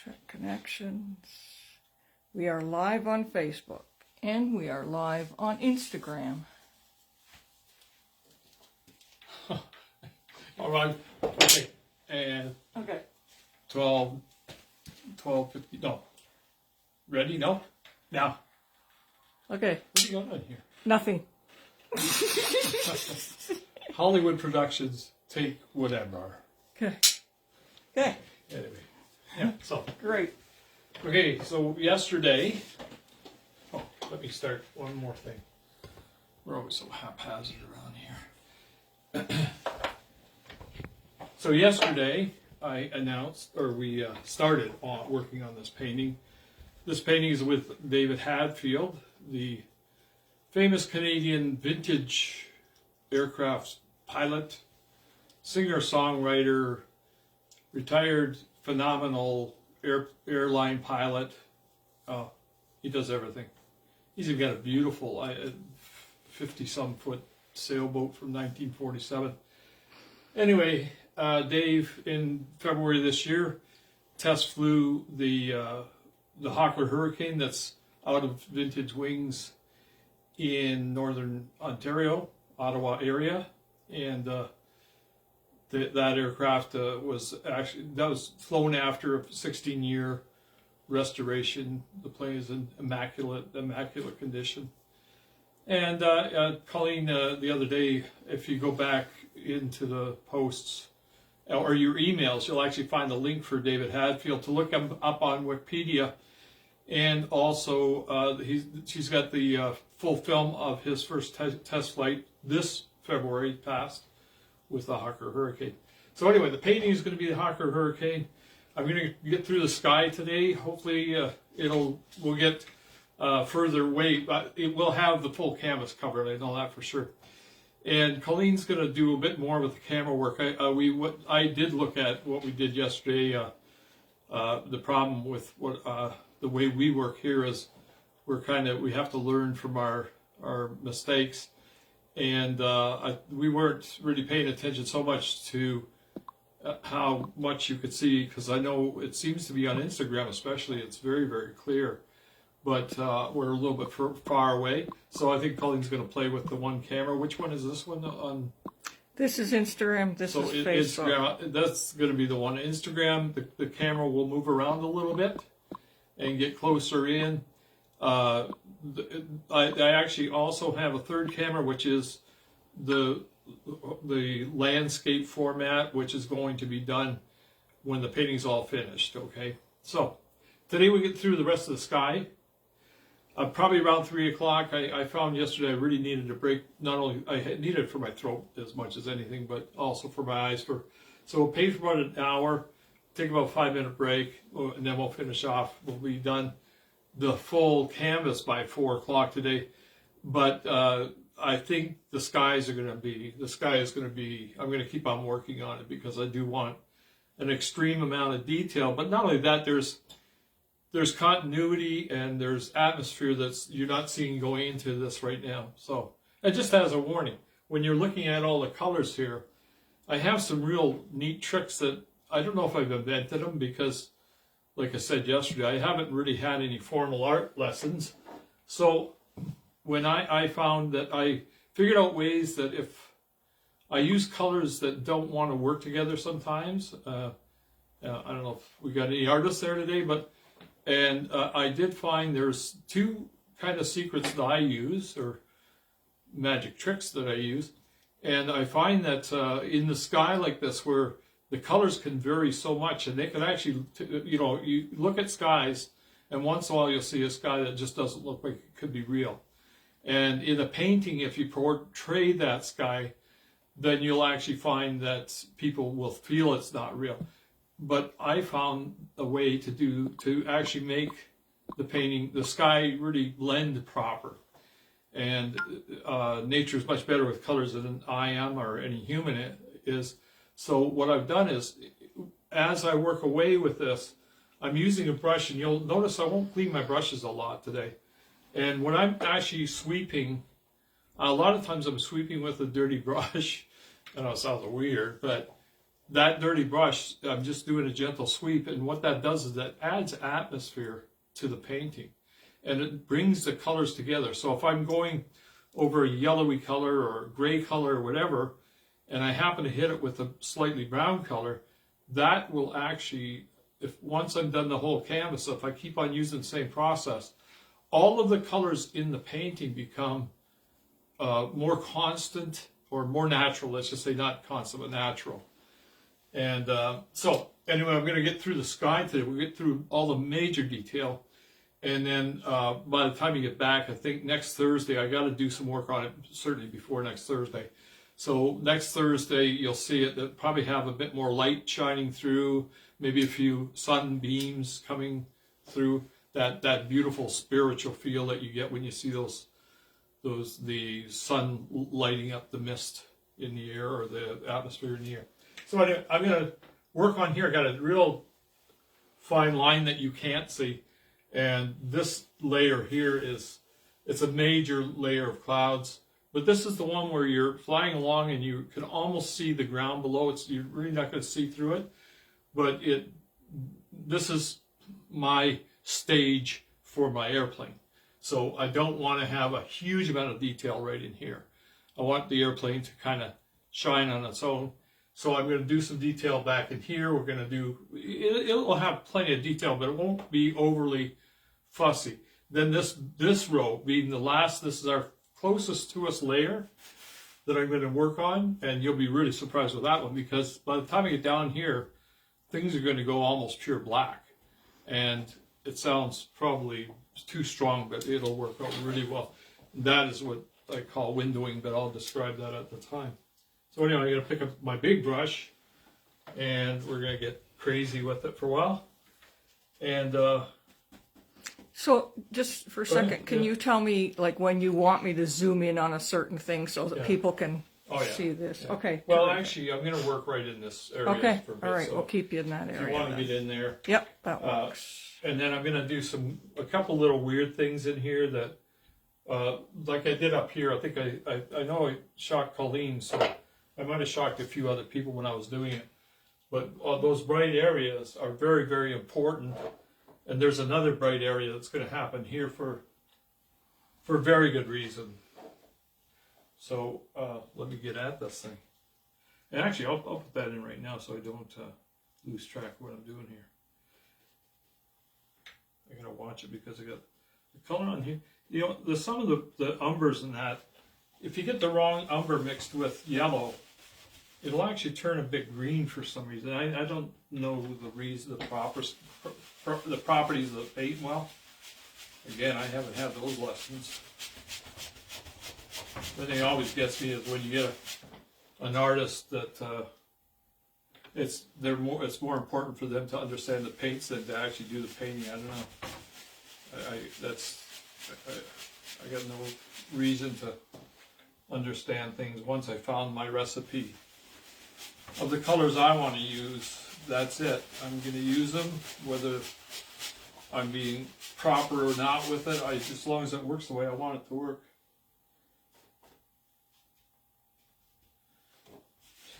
Check connections. We are live on Facebook and we are live on Instagram. All right. Okay. And Okay. 12:50. No. Ready? No. Now. Okay. What are you going on here? Nothing. Hollywood productions take whatever. Okay. Okay. Anyway. Yeah. So. Great. Okay. So yesterday. Oh, let me start one more thing. We're always so haphazard around here. So yesterday I announced, or we started working on this painting. This painting is with David Hadfield, the famous Canadian vintage aircraft pilot, singer-songwriter, retired phenomenal airline pilot. He does everything. He's even got a beautiful 50-some foot sailboat from 1947. Anyway, Dave, in February this year, test flew the Hawker Hurricane that's out of vintage wings in northern Ontario, Ottawa area, and that aircraft was flown after a 16-year restoration. The plane is in immaculate condition. And Colleen, the other day, if you go back into the posts or your emails, you'll actually find the link for David Hadfield to look him up on Wikipedia. And also, she's got the full film of his first test flight this February past with the Hawker Hurricane. So anyway, the painting is going to be the Hawker Hurricane. I'm going to get through the sky today. Hopefully, we'll get further away, but it will have the full canvas covered. I know that for sure. And Colleen's going to do a bit more with the camera work. I did look at what we did yesterday. The problem with the way we work here is we have to learn from our mistakes, and we weren't really paying attention so much to how much you could see, because I know it seems to be on Instagram especially, it's very, very clear, but we're a little bit far away. So I think Colleen's going to play with the one camera. Which one is this one on? This is Instagram. This is Facebook. Instagram, that's going to be the one. Instagram, the camera will move around a little bit and get closer in. I actually also have a third camera, which is the landscape format, which is going to be done when the painting's all finished. Okay, so today we get through the rest of the sky. Probably around 3 o'clock. I found yesterday I really needed a break. Not only I needed it for my throat as much as anything, but also for my eyes. So we'll paint for about an hour, take about a 5-minute break, and then we'll finish off. We'll be done the full canvas by 4 o'clock today. But I think the sky is going to be. I'm going to keep on working on it because I do want an extreme amount of detail. But not only that, there's continuity and there's atmosphere that's you're not seeing going into this right now. So, and just as a warning, when you're looking at all the colors here, I have some real neat tricks that I don't know if I've invented them because, like I said yesterday, I haven't really had any formal art lessons. So when I found that I figured out ways that if I use colors that don't want to work together sometimes, I don't know if we got any artists there today, but I did find there's two kind of secrets that I use, or magic tricks that I use. And I find that in the sky like this, where the colors can vary so much, and they can actually, you look at skies, and once in a while you'll see a sky that just doesn't look like it could be real. And in a painting, if you portray that sky, then you'll actually find that people will feel it's not real. But I found a way to actually make the painting, the sky, really blend proper. And nature is much better with colors than I am or any human is. So what I've done is, as I work away with this, I'm using a brush, and you'll notice I won't clean my brushes a lot today. And when I'm actually sweeping, a lot of times I'm sweeping with a dirty brush. I know it sounds weird, but that dirty brush, I'm just doing a gentle sweep, and what that does is that adds atmosphere to the painting, and it brings the colors together. So if I'm going over a yellowy color or a gray color or whatever, and I happen to hit it with a slightly brown color, that will actually, if once I'm done the whole canvas, if I keep on using the same process, all of the colors in the painting become more constant or more natural. Let's just say not constant, but natural. And so anyway, I'm going to get through the sky today. We'll get through all the major detail. And then by the time you get back, I think next Thursday, I got to do some work on it, certainly before next Thursday. So next Thursday, you'll see it. It'll probably have a bit more light shining through, maybe a few sunbeams coming through, that beautiful spiritual feel that you get when you see the sun lighting up the mist in the air or the atmosphere in the air. So I'm going to work on here. I got a real fine line that you can't see. And this layer here it's a major layer of clouds. But this is the one where you're flying along and you can almost see the ground below. You're really not going to see through it. But this is my stage for my airplane. So I don't want to have a huge amount of detail right in here. I want the airplane to kind of shine on its own. So I'm going to do some detail back in here. We're going to do, it will have plenty of detail, but it won't be overly fussy. Then this row being the last, this is our closest to us layer that I'm going to work on. And you'll be really surprised with that one, because by the time I get down here, things are going to go almost pure black. And it sounds probably too strong, but it'll work out really well. That is what I call windowing, but I'll describe that at the time. So anyway, I'm going to pick up my big brush, and we're going to get crazy with it for a while. And so just for a second, can you tell me like when you want me to zoom in on a certain thing so that people can see this? Yeah. Okay. Well, actually, I'm going to work right in this area. Okay. For a bit, all right. so we'll keep you in that area. If you want to get in there. Yep, that works. And then I'm going to do a couple little weird things in here that, like I did up here. I think I know I shocked Colleen, so I might have shocked a few other people when I was doing it. But those bright areas are very, very important. And there's another bright area that's going to happen here for very good reason. So let me get at this thing. And actually, I'll put that in right now so I don't lose track of what I'm doing here. I gotta watch it because I got the color on here. You know, some of the umbers in that, if you get the wrong umber mixed with yellow, it'll actually turn a bit green for some reason. I don't know the reason, the properties of the paint well. Again, I haven't had those lessons. The thing that always gets me is when you get an artist that it's more important for them to understand the paints than to actually do the painting. I don't know. I got no reason to understand things. Once I found my recipe of the colors I want to use, that's it. I'm going to use them, whether I'm being proper or not with it. As long as it works the way I want it to work.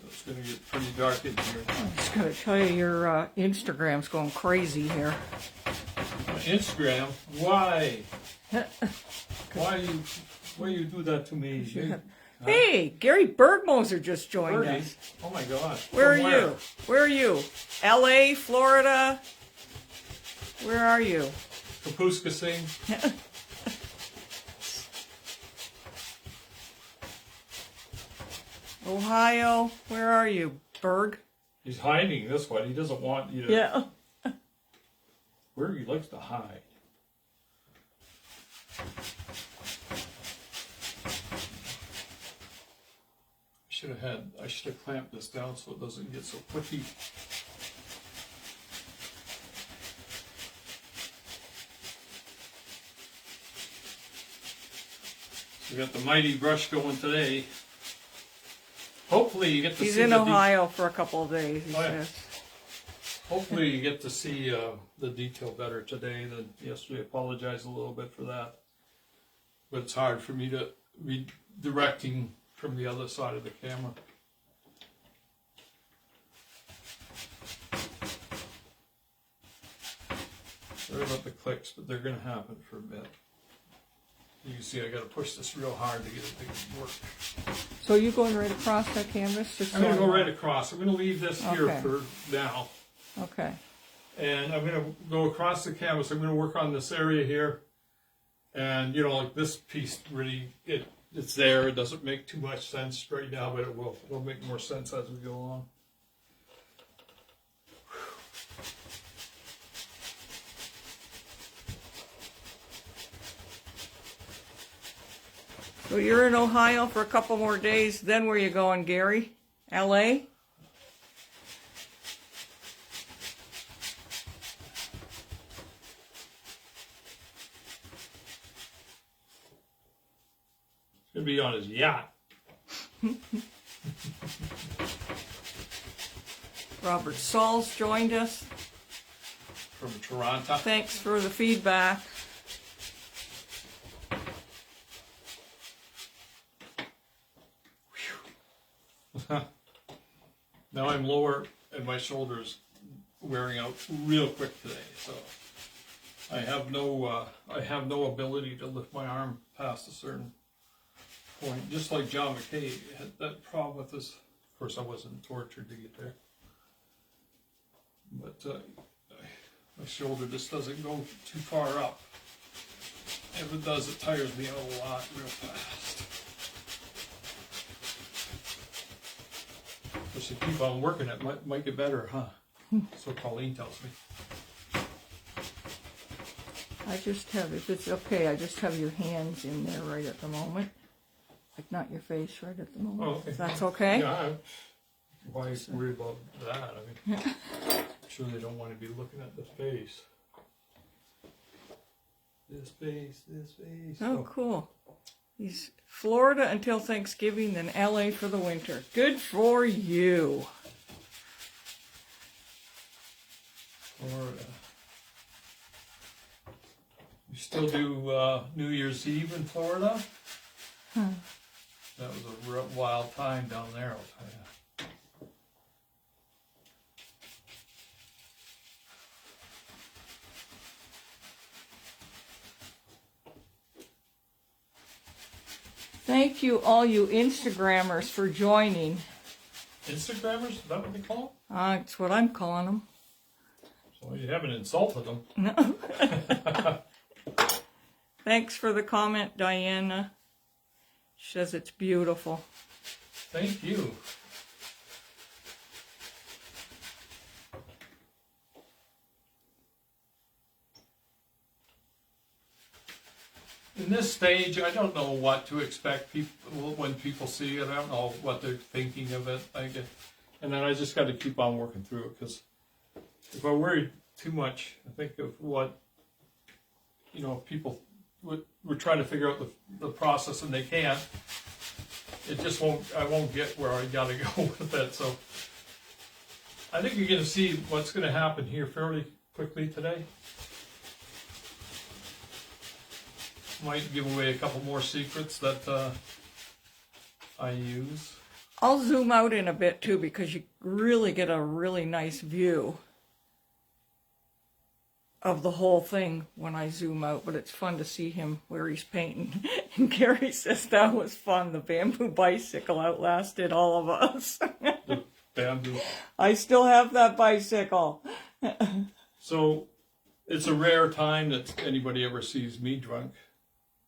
It's going to get pretty dark in here. I'm just going to tell you, your Instagram's going crazy here. Instagram? Why? Why you do that to me? Hey, Gary Bergmoser just joined us. Oh my gosh. Where are you? Where are you? LA, Florida? Where are you? Kapuskasing. Ohio, where are you, Berg? He's hiding this one. He doesn't want you to. Yeah. Where he likes to hide. I should have clamped this down so it doesn't get so quicky. So we got the mighty brush going today. Hopefully you get to see. He's in Ohio for a couple of days, he says. Hopefully you get to see the detail better today than yesterday. I apologize a little bit for that. But it's hard for me to be directing from the other side of the camera. Sorry about the clicks, but they're going to happen for a bit. You can see I got to push this real hard to get it to work. So you're going right across that canvas? I'm going to go right across. I'm going to leave this here for now. Okay. And I'm going to go across the canvas. I'm going to work on this area here. And, you know, like this piece really, it's there. It doesn't make too much sense right now, but it will. It'll make more sense as we go along. So you're in Ohio for a couple more days. Then where you going, Gary? LA? Gonna be on his yacht. Robert Saul's joined us. From Toronto. Thanks for the feedback. Now I'm lower and my shoulder's wearing out real quick today, so I have no ability to lift my arm past a certain point. Just like John McKay had that problem with this. Of course, I wasn't tortured to get there, but my shoulder just doesn't go too far up. If it does, it tires me out a lot real fast. If you keep on working, it might get better, huh? So Colleen tells me. I just have, if it's okay, I just have your hands in there right at the moment. Like not your face right at the moment. Oh, okay. If that's okay? Yeah, why worry about that? I mean, I'm sure they don't want to be looking at the face. This face, this face. Oh, cool. He's Florida until Thanksgiving, then LA for the winter. Good for you. Florida. You still do New Year's Eve in Florida? Huh. That was a real wild time down there, I'll tell you. Thank you, all you Instagrammers, for joining. Instagrammers? Is that what they call them? That's what I'm calling them. So you haven't insulted them. No. Thanks for the comment, Diana. She says it's beautiful. Thank you. In this stage, I don't know what to expect when people see it. I don't know what they're thinking of it. And then I just got to keep on working through it, because if I worry too much, I think of what, you know, people we're trying to figure out the process and they can't. It just won't. I won't get where I got to go with it. So I think you're going to see what's going to happen here fairly quickly today. Might give away a couple more secrets that I use. I'll zoom out in a bit too, because you really get a really nice view of the whole thing when I zoom out, but it's fun to see him where he's painting. And Gary says that was fun. The bamboo bicycle outlasted all of us. The bamboo. I still have that bicycle. So it's a rare time that anybody ever sees me drunk.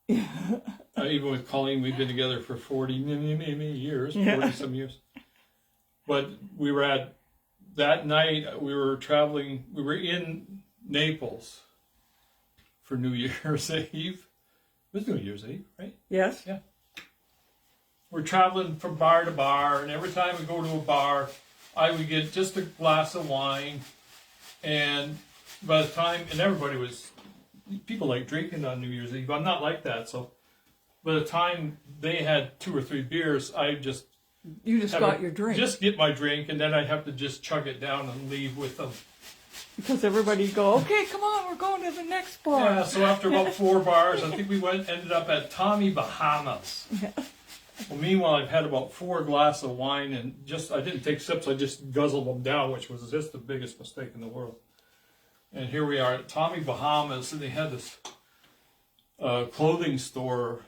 Even with Colleen, we've been together for 40 years, 40 some years. But we were at, that night, we were traveling, we were in Naples for New Year's Eve. It was New Year's Eve, right? Yes. Yeah. We're traveling from bar to bar, and every time we go to a bar, I would get just a glass of wine, and by the time, and everybody was, people like drinking on New Year's Eve. I'm not like that, so by the time they had 2 or 3 beers, I just... You just got your drink. Just get my drink, and then I'd have to just chug it down and leave with them. Because everybody go, okay, come on, we're going to the next bar. Yeah, so after about 4 bars, I think we ended up at Tommy Bahamas. Yeah. Well, meanwhile, I've had about 4 glasses of wine, and I didn't take sips, I just guzzled them down, which was just the biggest mistake in the world. And here we are at Tommy Bahamas, and they had this clothing store,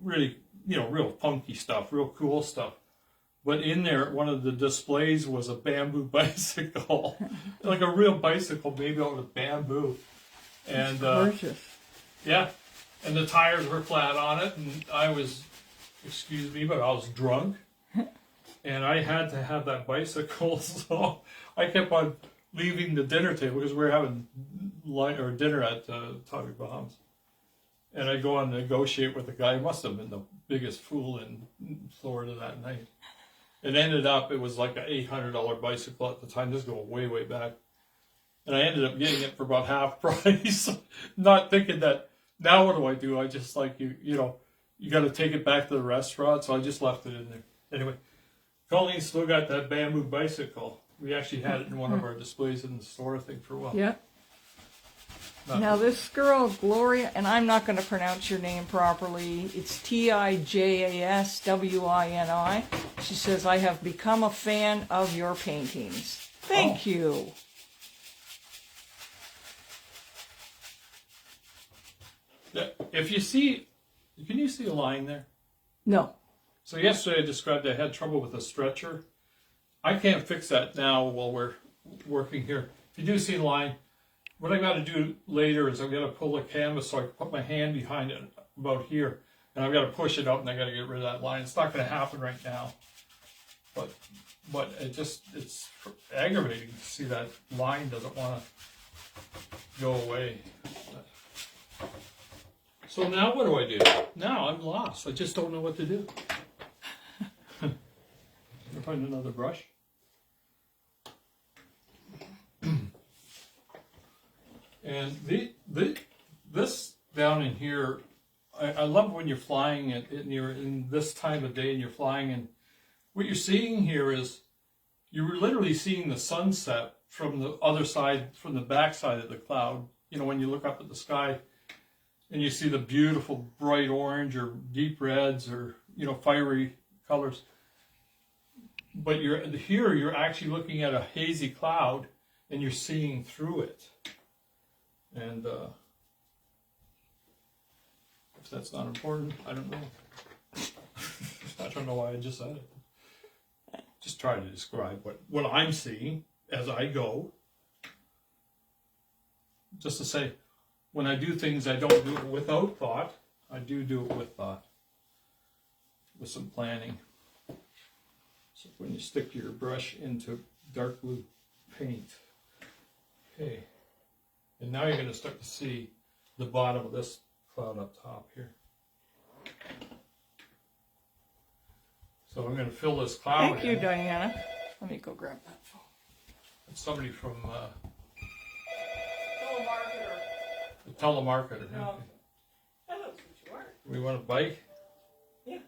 really, real funky stuff, real cool stuff. But in there, one of the displays was a bamboo bicycle, like a real bicycle made out of bamboo. And gorgeous. yeah, and the tires were flat on it, and I was, excuse me, but I was drunk, and I had to have that bicycle, so I kept on leaving the dinner table because we were having dinner at Tommy Bahamas. And I go on to negotiate with the guy. He must have been the biggest fool in Florida that night. It ended up, it was like an $800 bicycle at the time. This is going way, way back. And I ended up getting it for about half price. Not thinking that, now what do? I just like, you got to take it back to the restaurant. So I just left it in there. Anyway, Colleen still got that bamboo bicycle. We actually had it in one of our displays in the store, I think, for a while. Yeah. Now this girl, Gloria, and I'm not going to pronounce your name properly. It's Tijaswini. She says, I have become a fan of your paintings. Thank you. Yeah, if you see, can you see a line there? No. So yesterday I described I had trouble with a stretcher. I can't fix that now while we're working here. If you do see a line, what I got to do later is I've got to pull the canvas so I can put my hand behind it about here, and I've got to push it up, and I got to get rid of that line. It's not going to happen right now, but it's aggravating to see that line doesn't want to go away. So now what do I do? Now I'm lost. I just don't know what to do. I'll find another brush. And this down in here, I love when you're flying and you're in this time of day and you're flying, and what you're seeing here is you're literally seeing the sunset from the other side, from the back side of the cloud. When you look up at the sky and you see the beautiful bright orange or deep reds or fiery colors. But you're actually looking at a hazy cloud and you're seeing through it. And if that's not important, I don't know. I don't know why I just said it. Just try to describe what I'm seeing as I go. Just to say, when I do things, I don't do it without thought. I do it with thought, with some planning. So when you stick your brush into dark blue paint, okay. And now you're going to start to see the bottom of this cloud up top here. So I'm going to fill this cloud. Thank you, Diana. Let me go grab that phone. It's somebody from Telemarketer. the telemarketer. No. Hello, Suchiu. We want a bike? Yeah.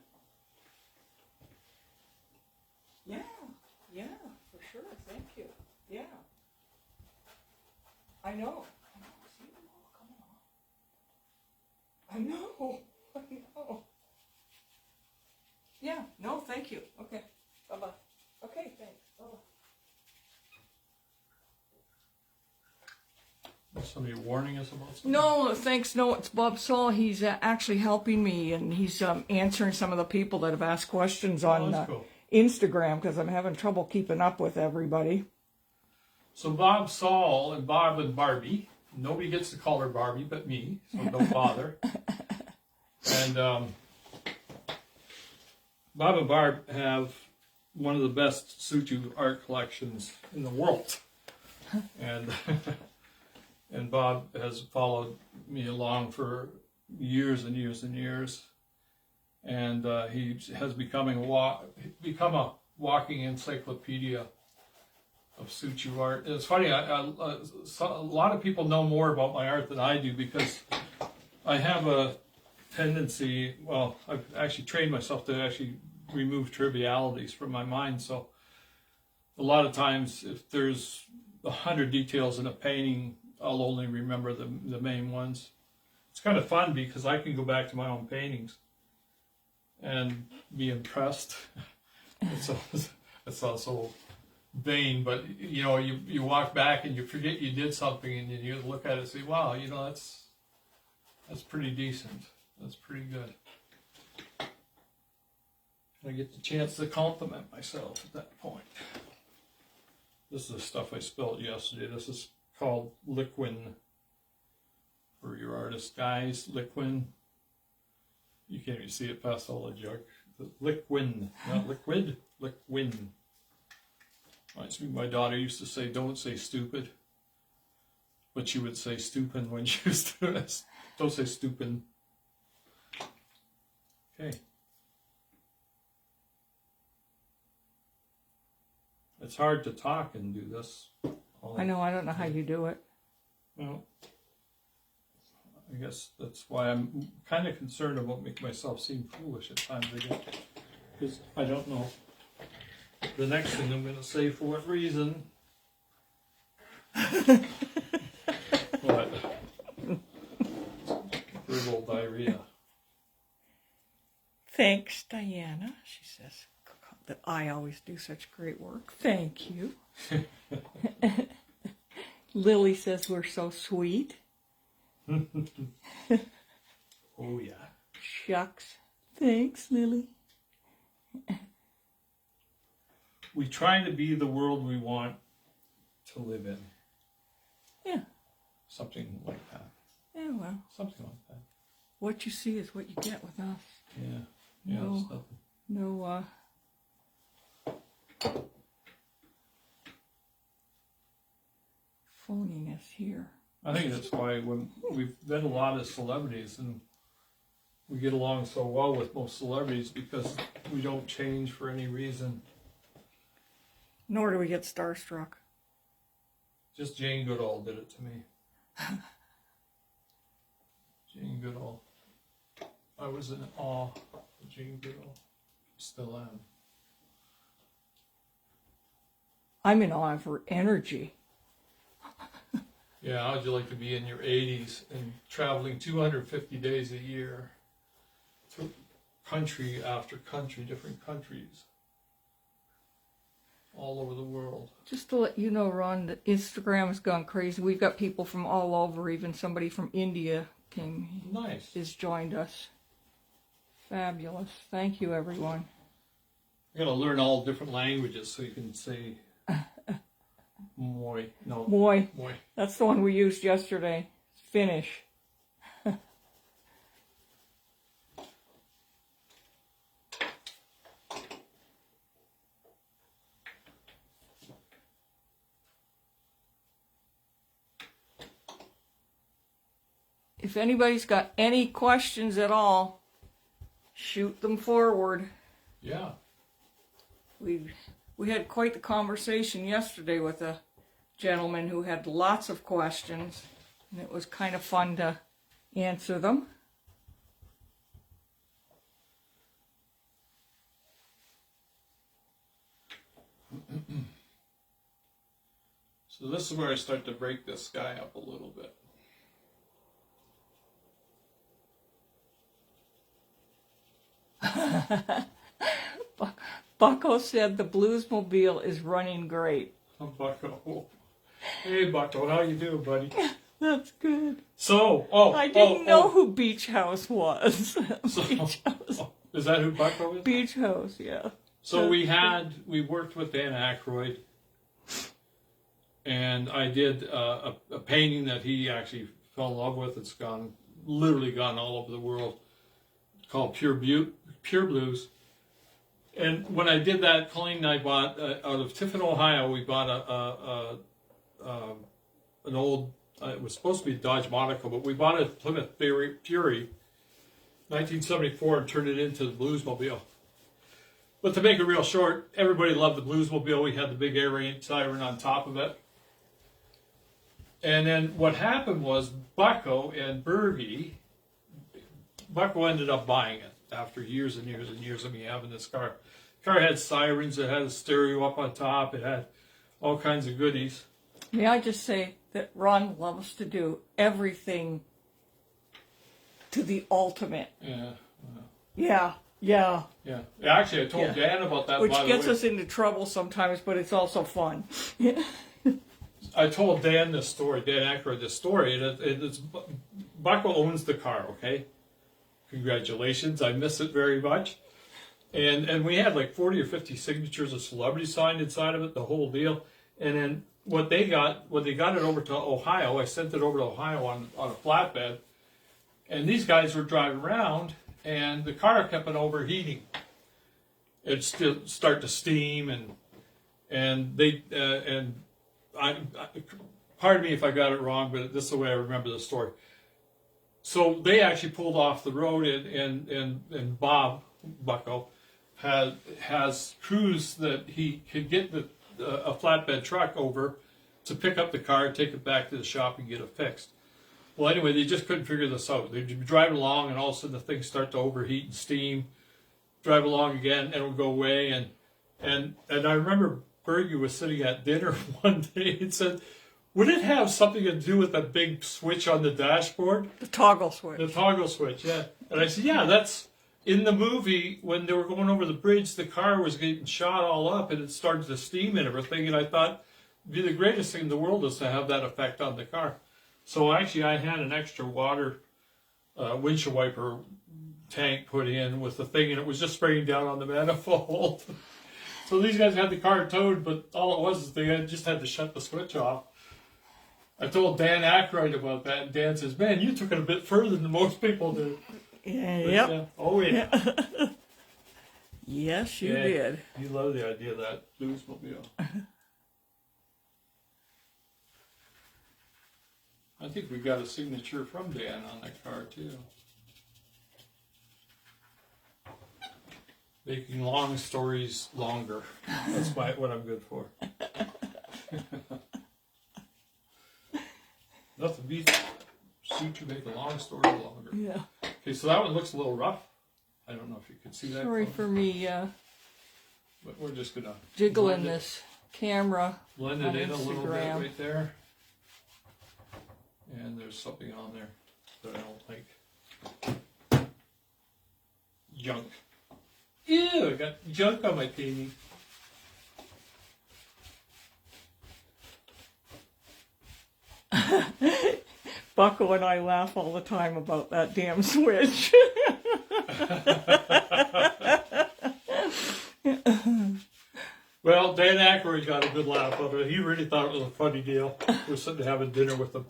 Yeah, for sure. Thank you. Yeah. I know. See them all coming on. I know. Yeah, no, thank you. Okay. Bye-bye. Okay, thanks. Bye-bye. Is somebody warning us about something? No, thanks. No, it's Bob Saul. He's actually helping me, and he's answering some of the people that have asked questions on Cool. Instagram, because I'm having trouble keeping up with everybody. So Bob Saul and Bob and Barbie. Nobody gets to call her Barbie but me, so don't bother. And Bob and Barb have one of the best Suchiu art collections in the world. And and Bob has followed me along for years and years and years. And he has become a walking encyclopedia of Suchiu art. It's funny, a lot of people know more about my art than I do because I have a tendency, well, I've actually trained myself to actually remove trivialities from my mind. So a lot of times if there's 100 details in a painting, I'll only remember the main ones. It's kind of fun because I can go back to my own paintings and be impressed. It's also vain, but you know, you walk back and you forget you did something, and you look at it and say, wow, you know, that's pretty decent. That's pretty good. I get the chance to compliment myself at that point. This is the stuff I spelled yesterday. This is called liquin. For your artist guys, liquin. You can't even see it past all the junk. Liquin, not liquid, liquin. Reminds me, my daughter used to say, don't say stupid. But she would say stupid when she was doing this. Don't say stupid. Okay. It's hard to talk and do this. I know, I don't know how you do it. Well, I guess that's why I'm kind of concerned about making myself seem foolish at times again. Because I don't know the next thing I'm going to say for what reason. What? Verbal diarrhea. Thanks, Diana. She says that I always do such great work. Thank you. Lily says we're so sweet. Oh, yeah. Shucks. Thanks, Lily. We try to be the world we want to live in. Yeah. Something like that. Yeah, well. Something like that. What you see is what you get with us. Yeah. Yeah, No. it's nothing. No, phoniness here. I think that's why when we've met a lot of celebrities and we get along so well with most celebrities because we don't change for any reason. Nor do we get starstruck. Just Jane Goodall did it to me. Jane Goodall. I was in awe of Jane Goodall. Still am. I'm in awe of her energy. Yeah, how'd you like to be in your 80s and traveling 250 days a year to country after country, different countries, all over the world? Just to let you know, Ron, that Instagram has gone crazy. We've got people from all over, even somebody from India came. Nice. Has joined us. Fabulous. Thank you, everyone. You gotta learn all different languages so you can say moi. No. Moi. Moi. That's the one we used yesterday. Finnish. If anybody's got any questions at all, shoot them forward. Yeah. We had quite the conversation yesterday with a gentleman who had lots of questions, and it was kind of fun to answer them. So this is where I start to break this guy up a little bit. Bucko said the Bluesmobile is running great. Bucko. Hey, Bucko, how you doing, buddy? That's good. So, I didn't know who Beach House was. Beach House. Is that who Bucko is? Beach House, yeah. So we worked with Dan Aykroyd, and I did a painting that he actually fell in love with. It's literally gone all over the world, called Pure Blues. And when I did that, Colleen and I bought, out of Tiffin, Ohio, we bought an old, it was supposed to be a Dodge Monaco, but we bought a Plymouth Fury, 1974, and turned it into the Bluesmobile. But to make it real short, everybody loved the Bluesmobile. We had the big air raid siren on top of it. And then what happened was Bucko and Bergie, Bucko ended up buying it after years and years and years of me having this car. The car had sirens, it had a stereo up on top, it had all kinds of goodies. May I just say that Ron loves to do everything to the ultimate. Yeah. Yeah, Yeah. Yeah. Actually, I told Yeah. Dan about that, Which by the gets way. us into trouble sometimes, but it's also fun. I told Dan this story, Dan Aykroyd this story, and it's Bucko owns the car, okay? Congratulations, I miss it very much. And we had like 40 or 50 signatures of celebrities signed inside of it, the whole deal. And then when they got it over to Ohio, I sent it over to Ohio on a flatbed, and these guys were driving around, and the car kept on overheating. It'd still start to steam, and they and I pardon me if I got it wrong, but this is the way I remember the story. So they actually pulled off the road, and Bob Bucko has crews that he could get a flatbed truck over to pick up the car, take it back to the shop, and get it fixed. Well, anyway, they just couldn't figure this out. They'd be driving along, and all of a sudden the things start to overheat and steam. Drive along again, and it would go away. And I remember Bergie was sitting at dinner one day and said, "Would it have something to do with that big switch on the dashboard?" The toggle switch. The toggle switch, yeah. And I said, "Yeah, that's in the movie when they were going over the bridge. The car was getting shot all up, and it started to steam and everything." And I thought, it'd be the greatest thing in the world is to have that effect on the car. So actually, I had an extra water windshield wiper tank put in with the thing, and it was just spraying down on the manifold. So these guys had the car towed, but all it was is they just had to shut the switch off. I told Dan Aykroyd about that, and Dan says, "Man, you took it a bit further than most people do." Yeah, But, yep. oh, yeah. Yes, you Yeah, did. You love the idea of that Bluesmobile. I think we got a signature from Dan on that car, too. Making long stories longer. That's what I'm good for. Nothing beats Suchiu make a long story longer. Yeah. Okay, so that one looks a little rough. I don't know if you can see that. Sorry for me But we're just going to jiggling this camera. blend it on in a little bit Instagram. right there. And there's something on there that I don't like. Junk. Ew, I got junk on my painting. Bucko and I laugh all the time about that damn switch. Well, Dan Aykroyd got a good laugh out of it. He really thought it was a funny deal. We're sitting having dinner with him.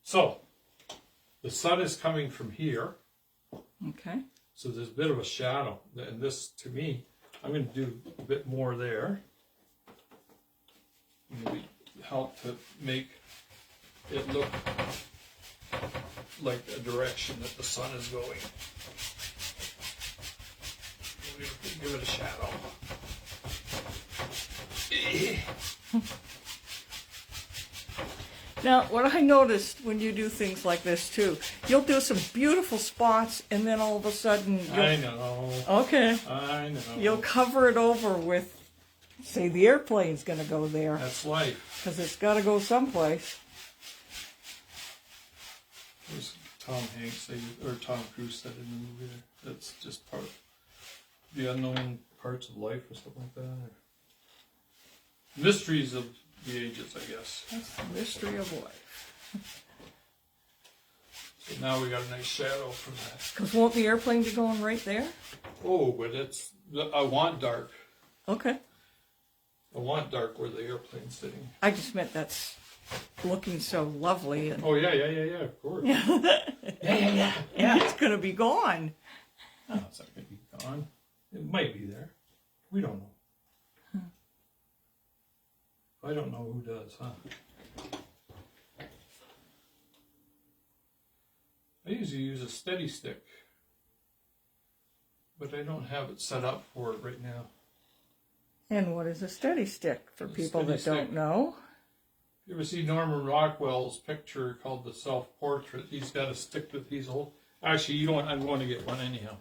So, the sun is coming from here. Okay. So there's a bit of a shadow. And this, to me, I'm going to do a bit more there. Maybe help to make it look like the direction that the sun is going. Give it a shadow. Now, what I noticed when you do things like this too, you'll do some beautiful spots, and then all of a sudden, I know. okay, I know. you'll cover it over with, say, the airplane's going to go there That's life. because it's got to go someplace. There's Tom Hanks or Tom Cruise said in the movie there. That's just part of the unknown parts of life or something like that. Or mysteries of the ages, I guess. That's the mystery of life. So now we got a nice shadow from that. Because won't the airplane be going right there? Oh, but I want dark. Okay. I want dark where the airplane's sitting. I just meant that's looking so lovely. And Oh, yeah, of course. yeah. It's going to be gone. No, it's not going to be gone. It might be there. We don't know. I don't know who does, huh? I usually use a steady stick, but I don't have it set up for it right now. And what is a steady stick for people that steady don't stick. know? You ever see Norman Rockwell's picture called The Self-Portrait? He's got a stick that he's holding. Actually, you know what? I'm going to get one anyhow.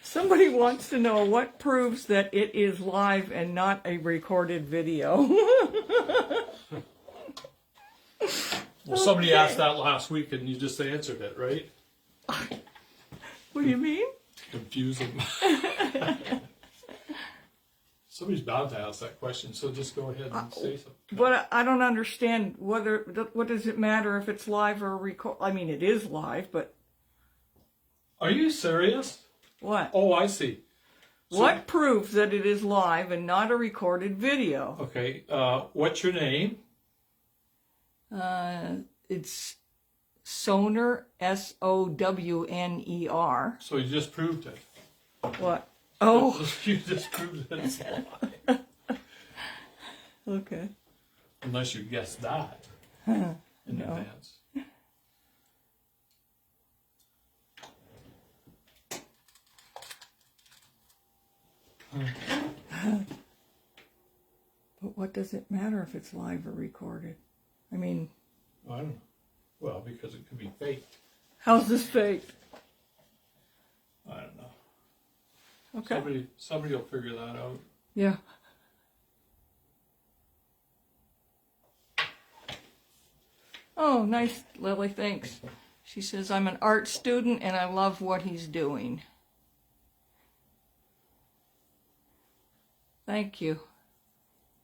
Somebody wants to know what proves that it is live and not a recorded video. Well, somebody Okay. asked that last week, and you just answered it, right? What do you mean? Confuse them. Somebody's bound to ask that question, so just go ahead and say something. But I don't understand what does it matter if it's live or record? I mean, it is live, but Are you serious? what? Oh, I see. So- What proves that it is live and not a recorded video? Okay, what's your name? It's Sowner, Sowner. So you just proved it. What? Oh, You just proved it. It's a lie. okay. Unless you guessed that in advance. But what does it matter if it's live or recorded? I mean, I don't know. Well, because it could be faked. how's this faked? I don't know. Okay. Somebody will figure that out. Yeah. Oh, nice, Lily, thanks. She says, I'm an art student and I love what he's doing. Thank you.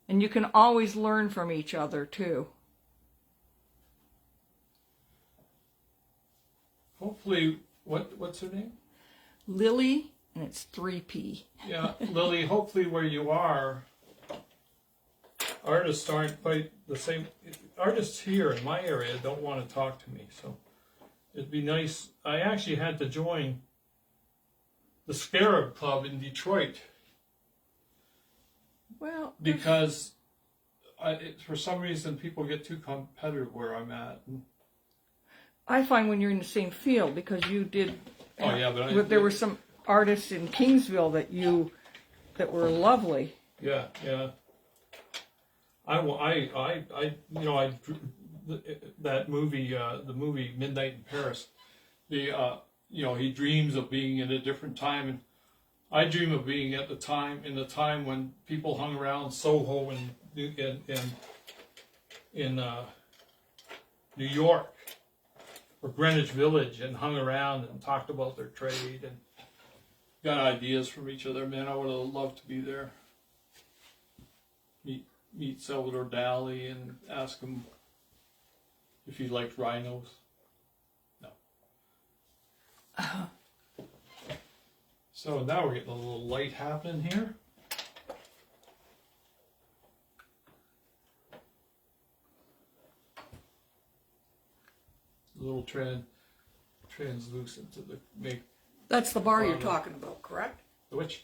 And you can always learn from each other, too. Hopefully, what's her name? Lily, and it's 3P. Yeah, Lily, hopefully where you are, artists aren't quite the same. Artists here in my area don't want to talk to me, so it'd be nice. I actually had to join the Scarab Club in Detroit Well, because for some reason people get too competitive where I'm at. I find when you're in the same field, because you did. Oh yeah, but There were some artists in Kingsville that were lovely. Yeah. That movie, the movie Midnight in Paris. He dreams of being in a different time, and I dream of being in the time when people hung around Soho in New York or Greenwich Village and hung around and talked about their trade and got ideas from each other. Man, I would have loved to be there. Meet Salvador Dali and ask him if he liked rhinos. No. So now we're getting a little light happening here. A little translucent to make That's the bar you're talking about, correct?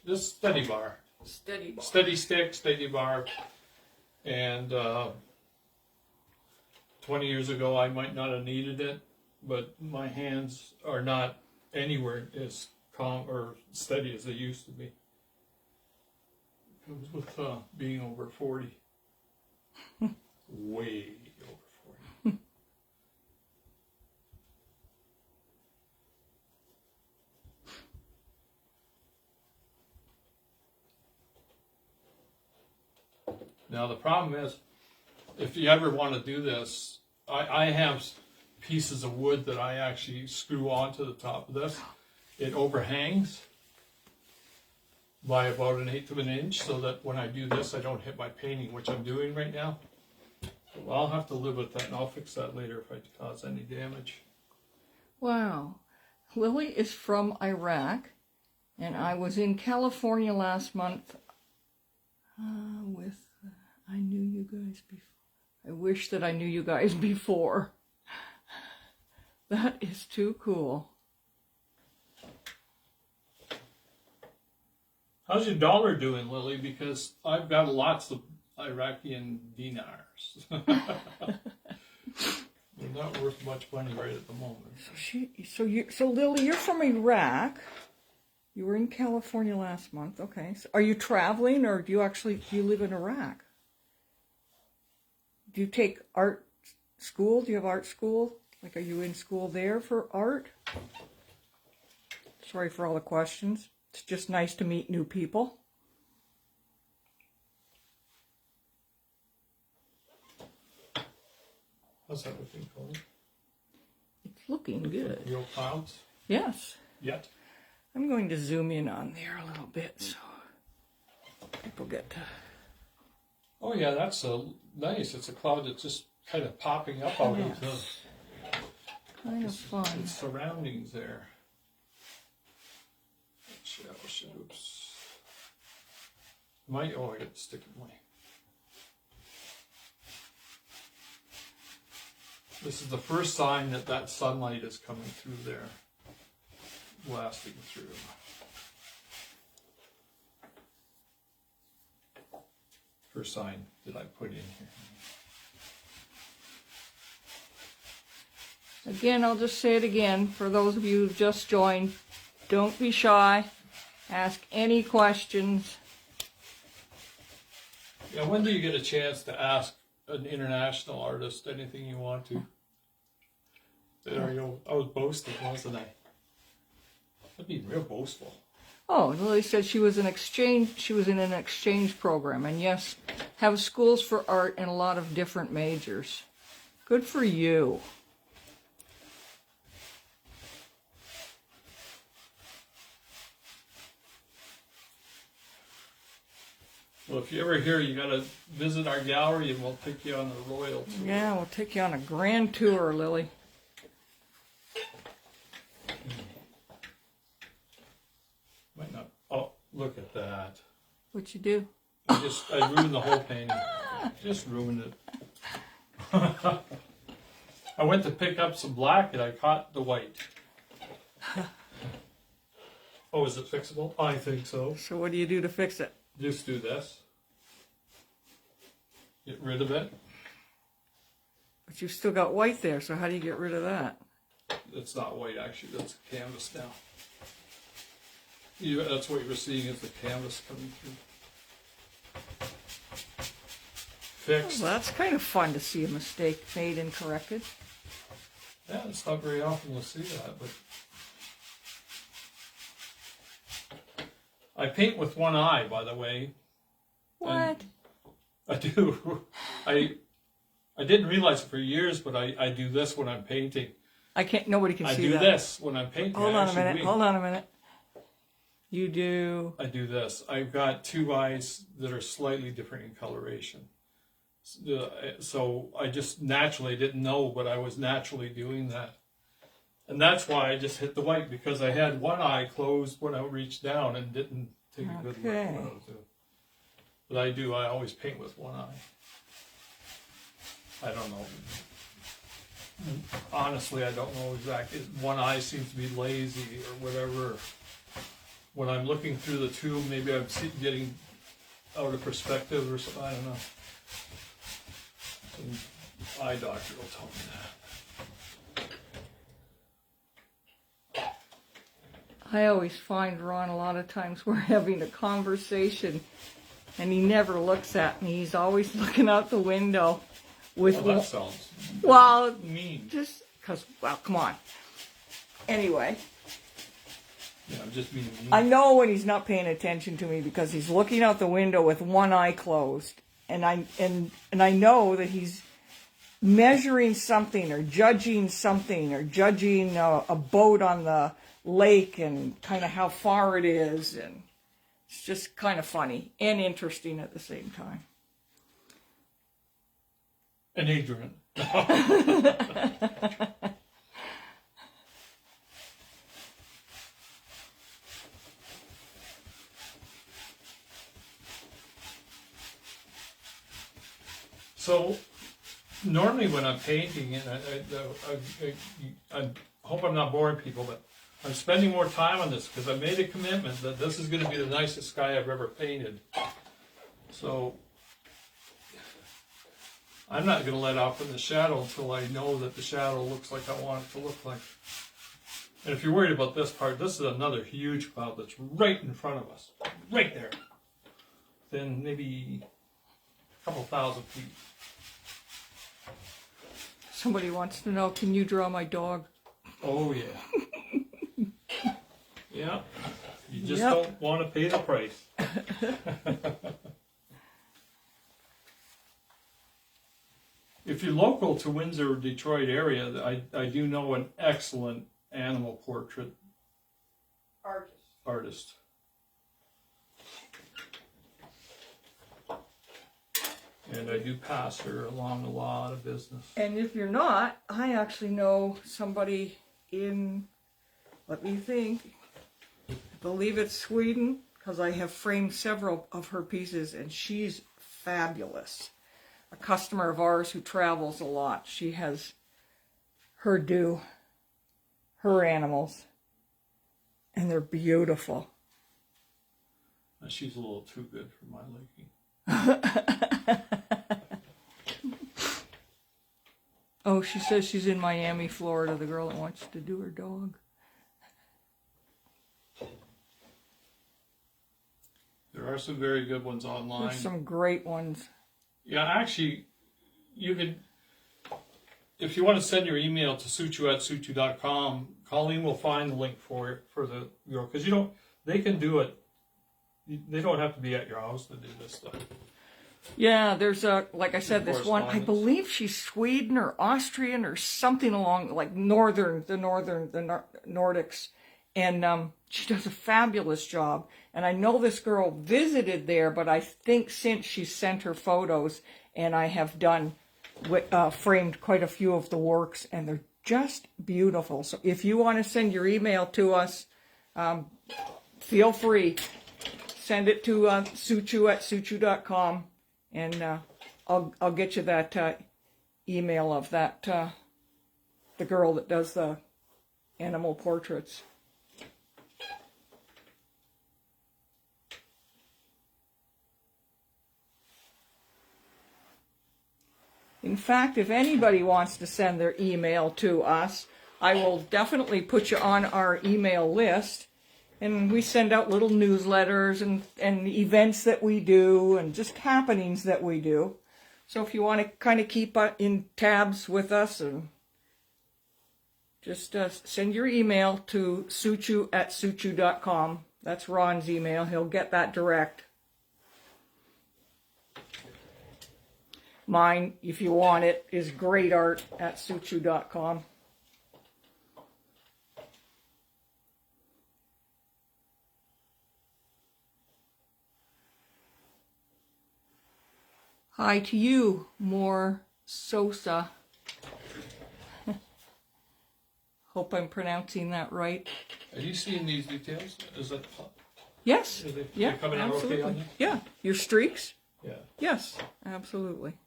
this steady bar. Steady bar. Steady stick, steady bar. And 20 years ago, I might not have needed it, but my hands are not anywhere as calm or steady as they used to be. It comes with being over 40. Way over 40. Now the problem is, if you ever want to do this, I have pieces of wood that I actually screw onto the top of this. It overhangs by about 1/8 of an inch, so that when I do this, I don't hit my painting, which I'm doing right now. So I'll have to live with that, and I'll fix that later if I cause any damage. Wow. Lily is from Iraq, and I was in California last month I knew you guys before. I wish that I knew you guys before. That is too cool. How's your dollar doing, Lily? Because I've got lots of Iraqi dinars. They're not worth much money right at the moment. So Lily, you're from Iraq. You were in California last month. Okay. So are you traveling, or do you live in Iraq? Do you take art school? Do you have art school? Like, are you in school there for art? Sorry for all the questions. It's just nice to meet new people. How's that looking, Cody? It's looking good. Real clouds? Yes. Yet? I'm going to zoom in on there a little bit so people get to... Oh yeah, that's nice. It's a cloud that's just kind of popping up out of the Kind of fun. its surroundings there. Oops. Oh, I got to stick it away. This is the first sign that that sunlight is coming through there, blasting through. First sign that I put in here. Again, I'll just say it again for those of you who've just joined. Don't be shy. Ask any questions. Yeah, when do you get a chance to ask an international artist anything you want to? There you go. I was boasting, wasn't I? I'd be real boastful. Oh, Lily said she was in an exchange program, and yes, have schools for art in a lot of different majors. Good for you. Well, if you're ever here, you gotta visit our gallery and we'll take you on a royal tour. Yeah, we'll take you on a grand tour, Lily. Might not. Oh, look at that. What'd you do? I ruined the whole painting. Just ruined it. I went to pick up some black and I caught the white. Oh, is it fixable? I think so. So what do you do to fix it? Just do this. Get rid of it. But you've still got white there, so how do you get rid of that? It's not white, actually. That's canvas now. That's what you're seeing is the canvas coming through. Fixed. Well, that's kind of fun to see a mistake made and corrected. Yeah, it's not very often you'll see that, but I paint with one eye, by the way. What? I do. I didn't realize it for years, but I do this when I'm painting. I can't. Nobody can I see do that. this when I'm painting. Hold on a minute. Hold on a minute. You do. I do this. I've got two eyes that are slightly different in coloration. So I just naturally didn't know, but I was naturally doing that. And that's why I just hit the white, because I had one eye closed when I reached down and didn't take a good look at what I was doing. But I always paint with one eye. I don't know. Honestly, I don't know exactly. One eye seems to be lazy or whatever. When I'm looking through the tube, maybe I'm getting out of perspective or something. I don't know. Some eye doctor will tell me that. I always find, Ron, a lot of times we're having a conversation and he never looks at me. He's always looking out the window with... Oh, that sounds mean. Just because, well, come on. Anyway. Yeah, I'm just being mean. I know when he's not paying attention to me because he's looking out the window with one eye closed. And I know that he's measuring something or judging a boat on the lake and kind of how far it is, and it's just kind of funny and interesting at the same time. And ignorant. So normally when I'm painting, and I hope I'm not boring people, but I'm spending more time on this because I made a commitment that this is going to be the nicest sky I've ever painted. So I'm not going to let off in the shadow until I know that the shadow looks like I want it to look like. And if you're worried about this part, this is another huge cloud that's right in front of us, right there. Then maybe a couple thousand feet. Somebody wants to know, can you draw my dog? Oh, yeah. Yeah. You just don't want to pay the price. If you're local to Windsor, Detroit area, I do know an excellent animal portrait artist. And I do pass her along a lot of business. And if you're not, I actually know somebody in, let me think, I believe it's Sweden, because I have framed several of her pieces, and she's fabulous. A customer of ours who travels a lot. She has her animals, and they're beautiful. She's a little too good for my liking. Oh, she says she's in Miami, Florida, the girl that wants to do her dog. There are some very good ones online. There's some great ones. Yeah, actually, you could, if you want to send your email to suchiu@suchiu.com, Colleen will find the link for the girl, because they can do it. They don't have to be at your house to do this stuff. Yeah, there's like I said, this one, I believe she's Sweden or Austrian or something along, like the Nordics. And she does a fabulous job. And I know this girl visited there, but I think since she sent her photos, and I have framed quite a few of the works, and they're just beautiful. So if you want to send your email to us, feel free. Send it to suchiu@suchiu.com, and I'll get you that email of that the girl that does the animal portraits. In fact, if anybody wants to send their email to us, I will definitely put you on our email list. And we send out little newsletters and events that we do and just happenings that we do. So if you want to kind of keep in tabs with us, and just send your email to suchiu@suchiu.com. That's Ron's email. He'll get that direct. Mine, if you want it, is greatart@suchiu.com. Hi to you, more Sosa. Hope I'm pronouncing that right. Are you seeing these details? Is that? Yes. They're coming out absolutely. okay on you? Yeah. Your streaks? Yeah. Yes, absolutely.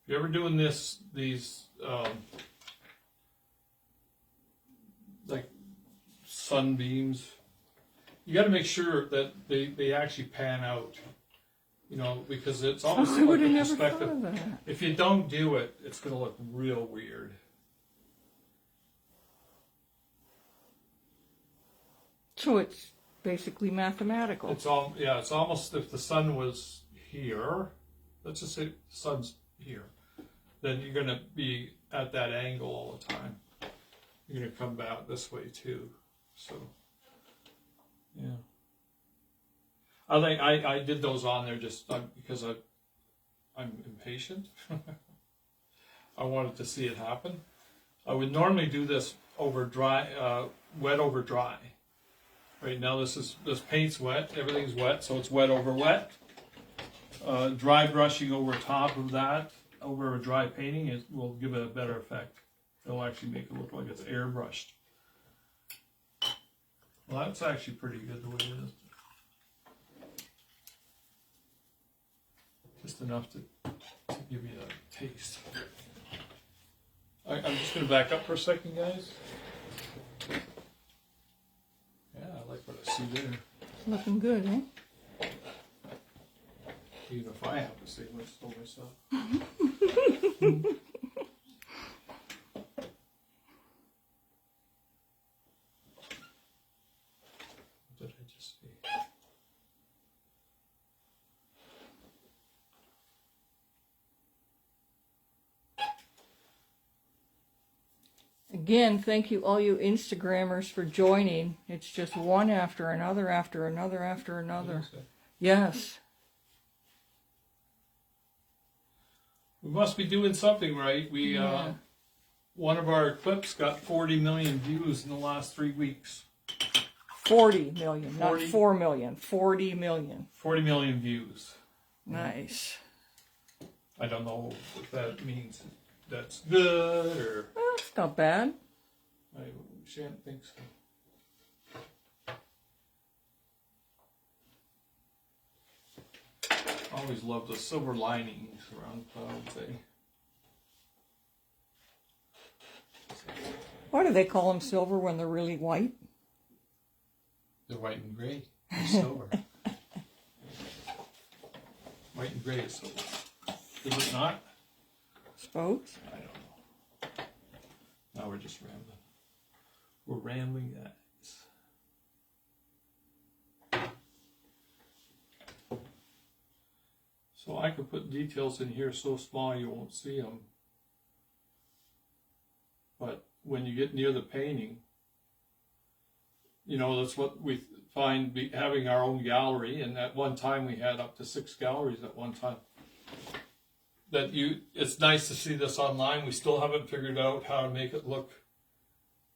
If you're ever doing these like sunbeams, you got to make sure that they actually pan out, because it's almost I would like have a never thought perspective. of that. If you don't do it, it's going to look real weird. So it's basically mathematical. It's almost if the sun was here, let's just say the sun's here, then you're going to be at that angle all the time. You're going to come back this way too. So, yeah. I did those on there just because I'm impatient. I wanted to see it happen. I would normally do this over dry, wet over dry. Right now this paint's wet, everything's wet, so it's wet over wet. Dry brushing over top of that, over a dry painting, will give it a better effect. It'll actually make it look like it's airbrushed. Well, that's actually pretty good the way it is. Just enough to give you a taste. I'm just going to back up for a second, guys. Yeah, I like what I see there. It's looking good, eh? Even if I have to say much to myself. What did I just see? Again, thank you all you Instagrammers for joining. It's just one after another after another after another. Yes. We must be doing something right. We Yeah. one of our clips got 40 million views in the last 3 weeks. 40 million, 40? not 4 million. 40 million. 40 million views. Nice. I don't know if that means that's good or Well, it's not bad. I shan't think so. I always love the silver linings around clouds, eh? Why do they call them silver when they're really white? They're white and gray. They're silver. White and gray is silver. Is it not? Suppose. I don't know. Now we're just rambling. We're rambling, guys. So I could put details in here so small you won't see them. But when you get near the painting, you know, that's what we find having our own gallery. And at one time we had up to 6 galleries at one time. It's nice to see this online. We still haven't figured out how to make it look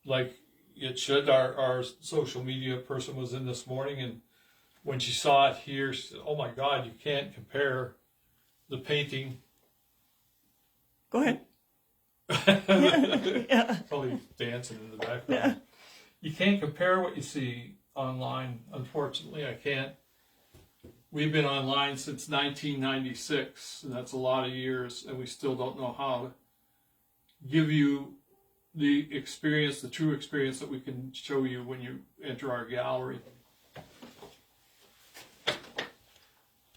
like it should. Our social media person was in this morning, and when she saw it here, she said, "Oh my God, you can't compare the painting." Go ahead. Yeah. Probably dancing in the background. Yeah. You can't compare what you see online. Unfortunately, I can't. We've been online since 1996, and that's a lot of years, and we still don't know how to give you the experience, the true experience that we can show you when you enter our gallery.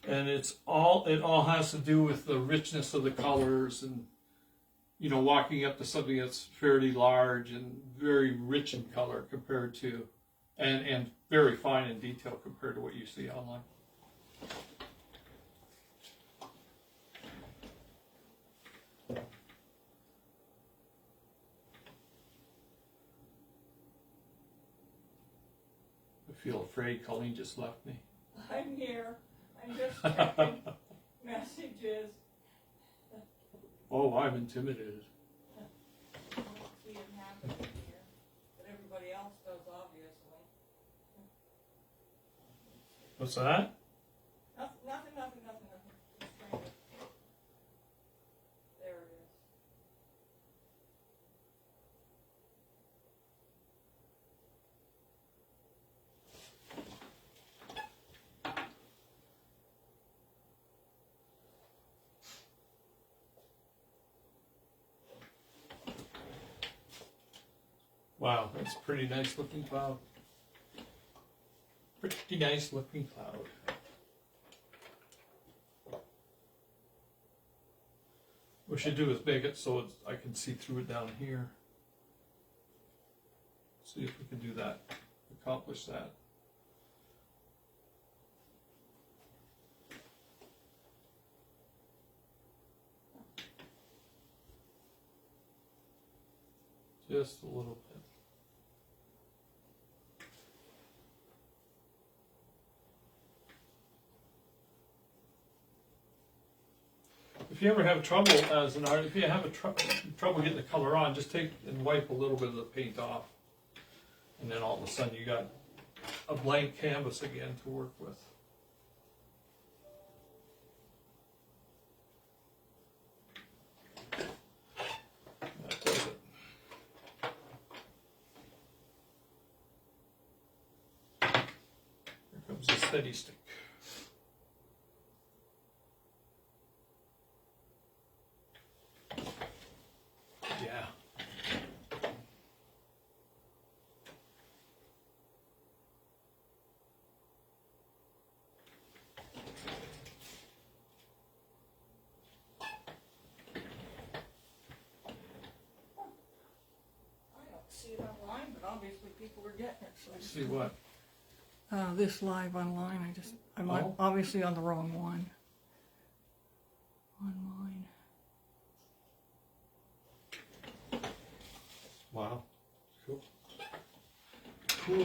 And it all has to do with the richness of the colors and, you know, walking up to something that's fairly large and very rich in color compared to, and very fine in detail compared to what you see online. I feel afraid. Colleen just left me. I'm here. I'm just checking messages. Oh, I'm intimidated. I don't see it happening here, but everybody else does, obviously. What's that? Nothing. Just trying to... There it is. Wow, that's a pretty nice looking cloud. Pretty nice looking cloud. What we should do is make it so I can see through it down here. See if we can do that, accomplish that. Just a little bit. If you ever have trouble as an artist, if you have trouble getting the color on, just take and wipe a little bit of the paint off. And then all of a sudden you got a blank canvas again to work with. That does it. Here comes the steady stick. Yeah. I don't see it online, but obviously people are getting it. So See what? this live online. I'm obviously on the wrong one. Online. Wow. Cool.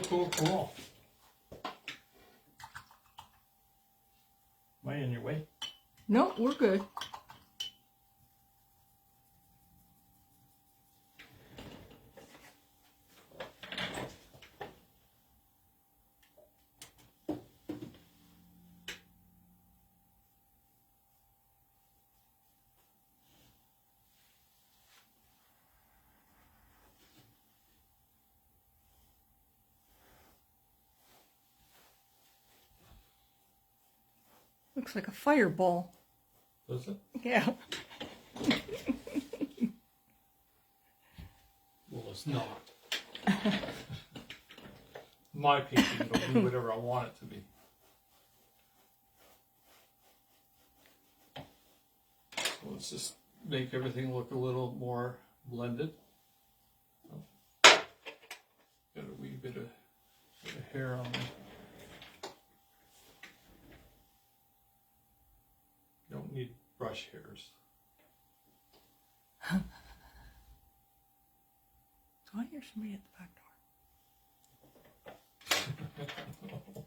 Cool. Am I in your way? No, we're good. Looks like a fireball. Does it? Yeah. Well, it's not. My painting will be whatever I want it to be. So let's just make everything look a little more blended. Oh. Got a wee bit of hair on there. Don't need brush hairs. So I hear somebody at the back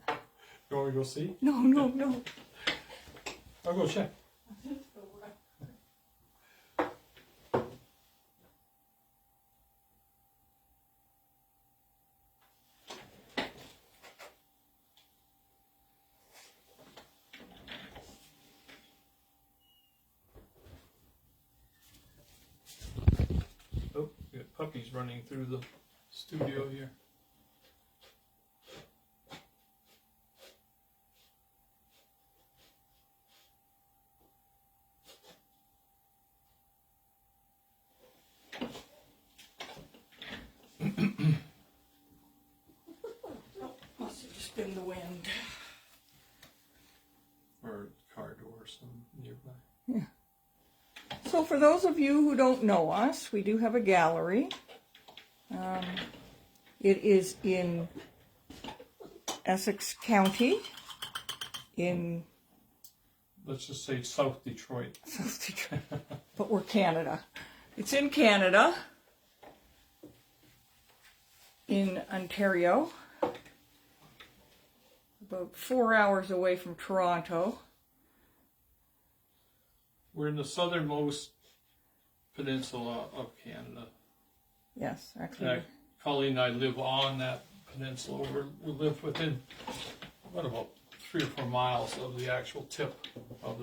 door. You want me to go see? No. I'll go check. Oh, we got puppies running through the studio here. Must have just been the wind. Or car door some nearby. Yeah. So for those of you who don't know us, we do have a gallery. It is in Essex County, in Let's just say South Detroit. South Detroit, but we're Canada. It's in Canada, in Ontario, about 4 hours away from Toronto. We're in the southernmost peninsula of Canada. Yes, actually. Colleen and I live on that peninsula. We live within, about 3 or 4 miles of the actual tip of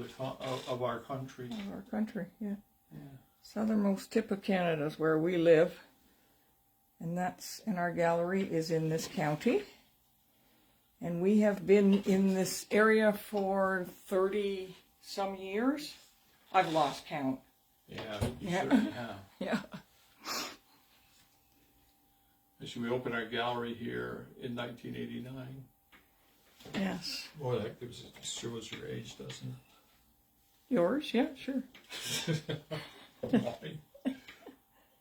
our country. Of our country, yeah. Yeah. Southernmost tip of Canada is where we live. And our gallery is in this county. And we have been in this area for 30 some years. I've lost count. Yeah, you certainly have. Yeah. Actually, we opened our gallery here in 1989. Yes. Boy, that shows your age, doesn't it? Yours? Yeah, sure. Mine.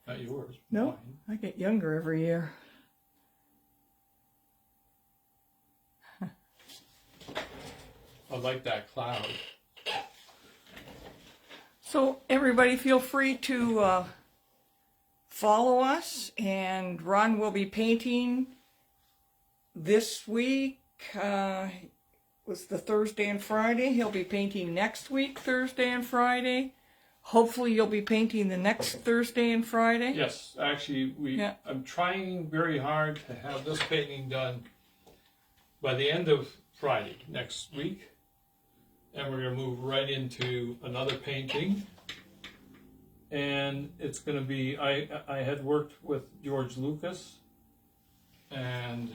Not yours. No, Mine. I get younger every year. I like that cloud. So everybody feel free to follow us, and Ron will be painting this week. Was the Thursday and Friday. He'll be painting next week, Thursday and Friday. Hopefully you'll be painting the next Thursday and Friday. Yes, actually, I'm trying very hard to have this painting done by the end of Friday next week. And we're going to move right into another painting. And it's going to be, I had worked with George Lucas, and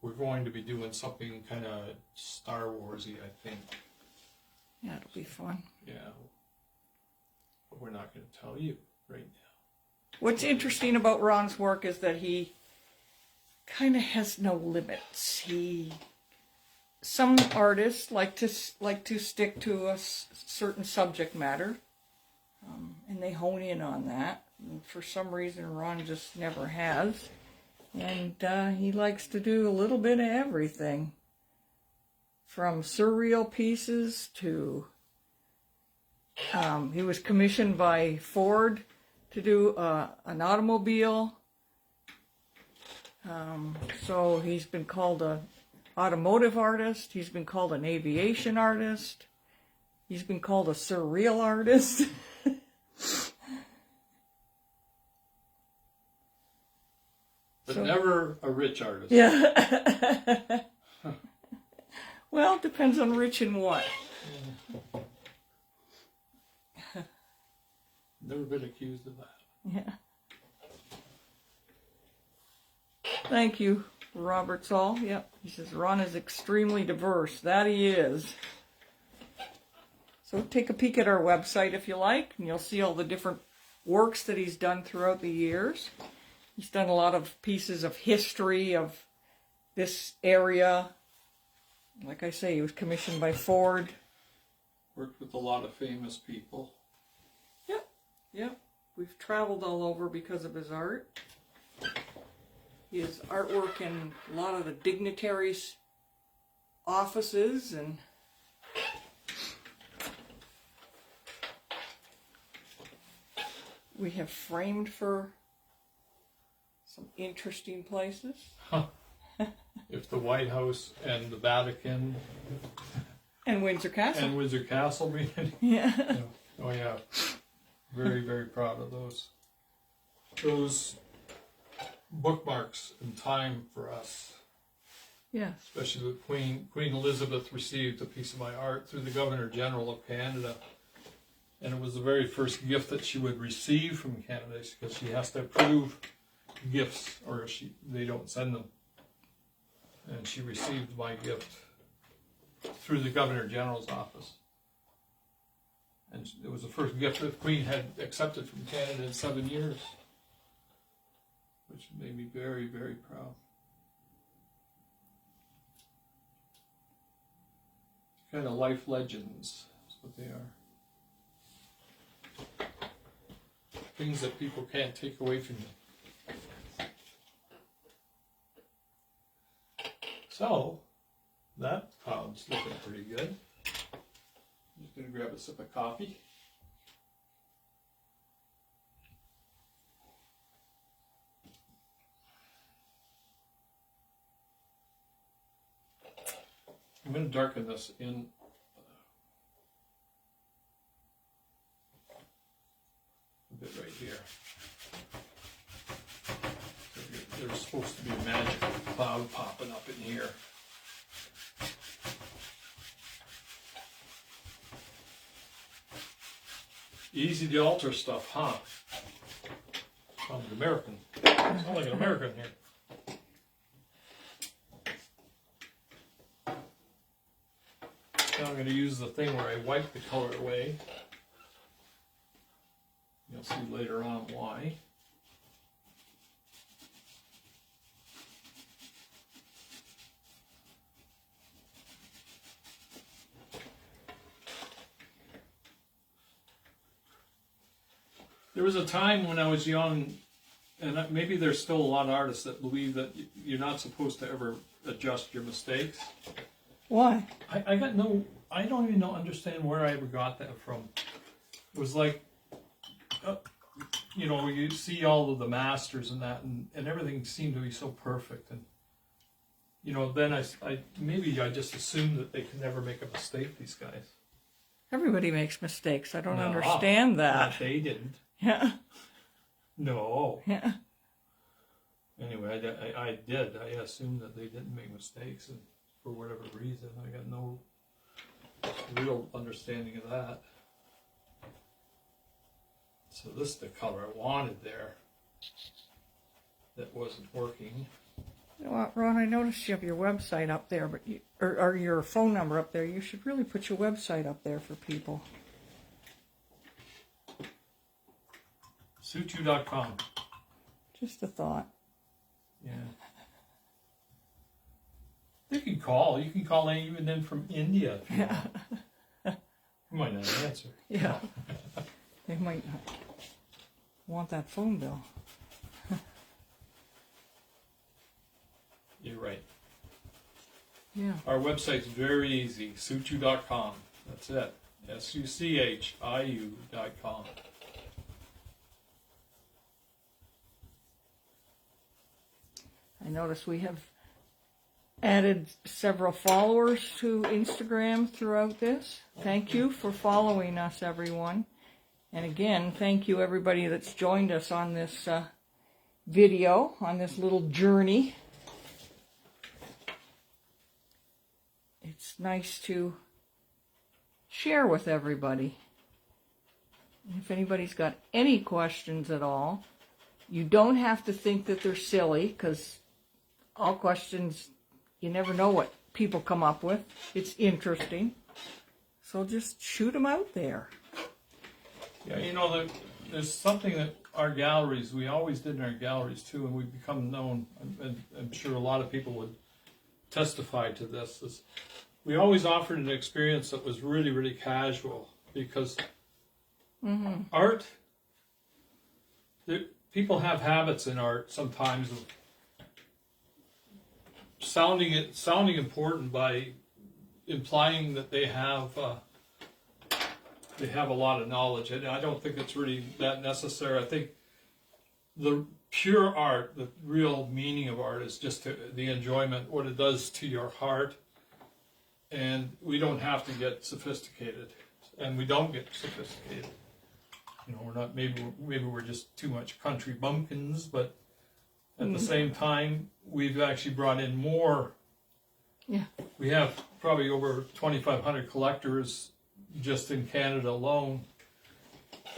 we're going to be doing something kind of Star Wars-y, I think. Yeah, it'll be fun. Yeah. But we're not going to tell you right now. What's interesting about Ron's work is that he kind of has no limits. Some artists like to stick to a certain subject matter, and they hone in on that. And for some reason, Ron just never has, and he likes to do a little bit of everything, from surreal pieces to. He was commissioned by Ford to do an automobile. So he's been called a automotive artist. He's been called an aviation artist. He's been called a surreal artist. But never a rich artist. Yeah. Well, it depends on rich and what. Never been accused of that. Yeah. Thank you, Robert Saul. Yep. He says Ron is extremely diverse. That he is. So take a peek at our website if you like, and you'll see all the different works that he's done throughout the years. He's done a lot of pieces of history of this area. Like I say, he was commissioned by Ford. Worked with a lot of famous people. Yep, yep. We've traveled all over because of his art. He has artwork in a lot of the dignitaries' offices, and we have framed for some interesting places. Huh. If the White House and the Vatican And Windsor Castle. and Windsor Castle meet. Yeah. Oh yeah. Very, very proud of those. Those bookmarks in time for us. Yes. Especially with Queen Elizabeth received a piece of my art through the Governor General of Canada. And it was the very first gift that she would receive from Canada, because she has to approve gifts or they don't send them. And she received my gift through the Governor General's office. And it was the first gift that the Queen had accepted from Canada in 7 years, which made me very, very proud. Kind of life legends is what they are. Things that people can't take away from you. So, that cloud's looking pretty good. I'm just going to grab a sip of coffee. I'm going to darken this in a bit right here. There's supposed to be a magic cloud popping up in here. Easy to alter stuff, huh? Sound like American. Sound like an American here. Now I'm going to use the thing where I wipe the color away. You'll see later on why. There was a time when I was young, and maybe there's still a lot of artists that believe that you're not supposed to ever adjust your mistakes. Why? I don't even understand where I ever got that from. It was like, you see all of the masters and that, and everything seemed to be so perfect. And, then I just assumed that they could never make a mistake, these guys. Everybody makes mistakes. I don't understand that. Not they didn't. Yeah. No. Yeah. Anyway, I did. I assumed that they didn't make mistakes, and for whatever reason, I got no real understanding of that. So this is the color I wanted there. That wasn't working. You know what, Ron, I noticed you have your website up there, but or your phone number up there. You should really put your website up there for people. Suchiu.com. Just a thought. Yeah. They can call. You can call even in from India if you want. You might not answer. Yeah. They might not want that phone bill. You're right. Yeah. Our website's very easy. Suchiu.com. That's it. SUCHIU.com. I notice we have added several followers to Instagram throughout this. Thank you for following us, everyone. And again, thank you everybody that's joined us on this video, on this little journey. It's nice to share with everybody. If anybody's got any questions at all, you don't have to think that they're silly, because all questions, you never know what people come up with. It's interesting. So just shoot them out there. Yeah, you know, there's something that our galleries, we always did in our galleries too, and we've become known, and I'm sure a lot of people would testify to this, is we always offered an experience that was really, really casual, because art, people have habits in art sometimes of sounding important by implying that they have a lot of knowledge, and I don't think it's really that necessary. I think the pure art, the real meaning of art, is just the enjoyment, what it does to your heart, and we don't have to get sophisticated, and we don't get sophisticated. You know, we're not. Maybe we're just too much country bumpkins, but at the same time, we've actually brought in more. Yeah. We have probably over 2,500 collectors just in Canada alone,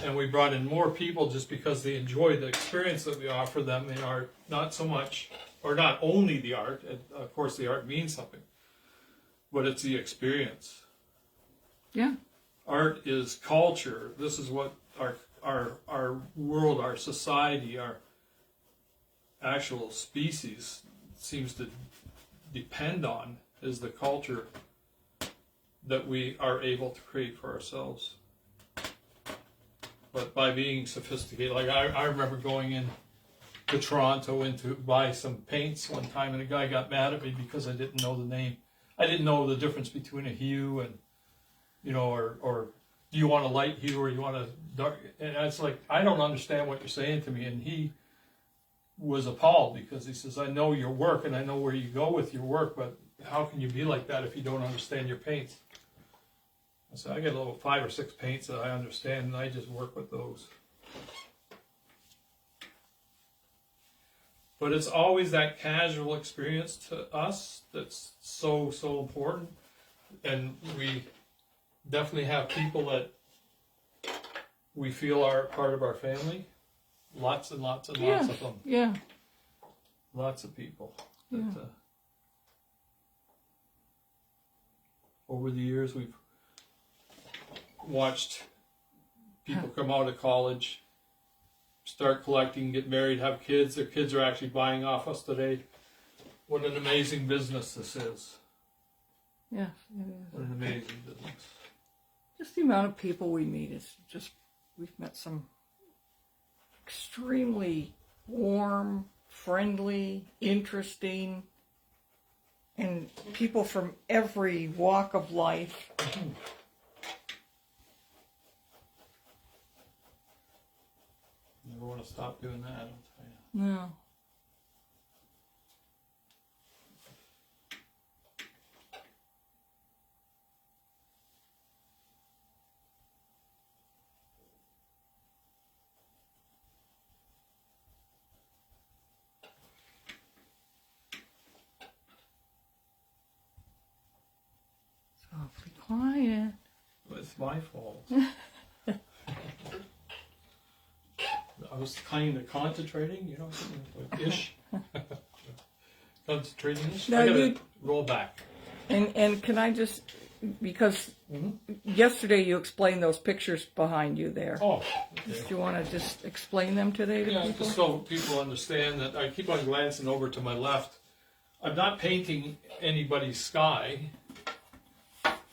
and we brought in more people just because they enjoy the experience that we offer them in art. Not so much, or not only the art. Of course, the art means something, but it's the experience. Yeah. Art is culture. This is what our world, our society, our actual species seems to depend on, is the culture that we are able to create for ourselves. But by being sophisticated, like I remember going in to Toronto to buy some paints one time, and a guy got mad at me because I didn't know the name. I didn't know the difference between a hue and, you know, or do you want a light hue or you want a dark? And it's like, I don't understand what you're saying to me. And he was appalled because he says, I know your work and I know where you go with your work, but how can you be like that if you don't understand your paints? I said, I got a little 5 or 6 paints that I understand, and I just work with those. But it's always that casual experience to us that's so, so important. And we definitely have people that we feel are part of our family. Lots and lots and lots of them. Yeah. Lots of people. That, over the years, we've watched people come out of college, start collecting, get married, have kids. Their kids are actually buying off us today. What an amazing business this is. Yeah, it is. What an amazing business. Just the amount of people we meet is just, we've met some extremely warm, friendly, interesting, and people from every walk of life. Never want to stop doing that, I'll tell you. No. Softly quiet. Well, it's my fault. I was kind of concentrating, you know, like ish. Concentrating-ish. No, I gotta you- roll back. And can I just, because yesterday you explained those pictures behind you there. Oh, Do okay. you want to just explain them today to Yeah, people? just so people understand that I keep on glancing over to my left. I'm not painting anybody's sky.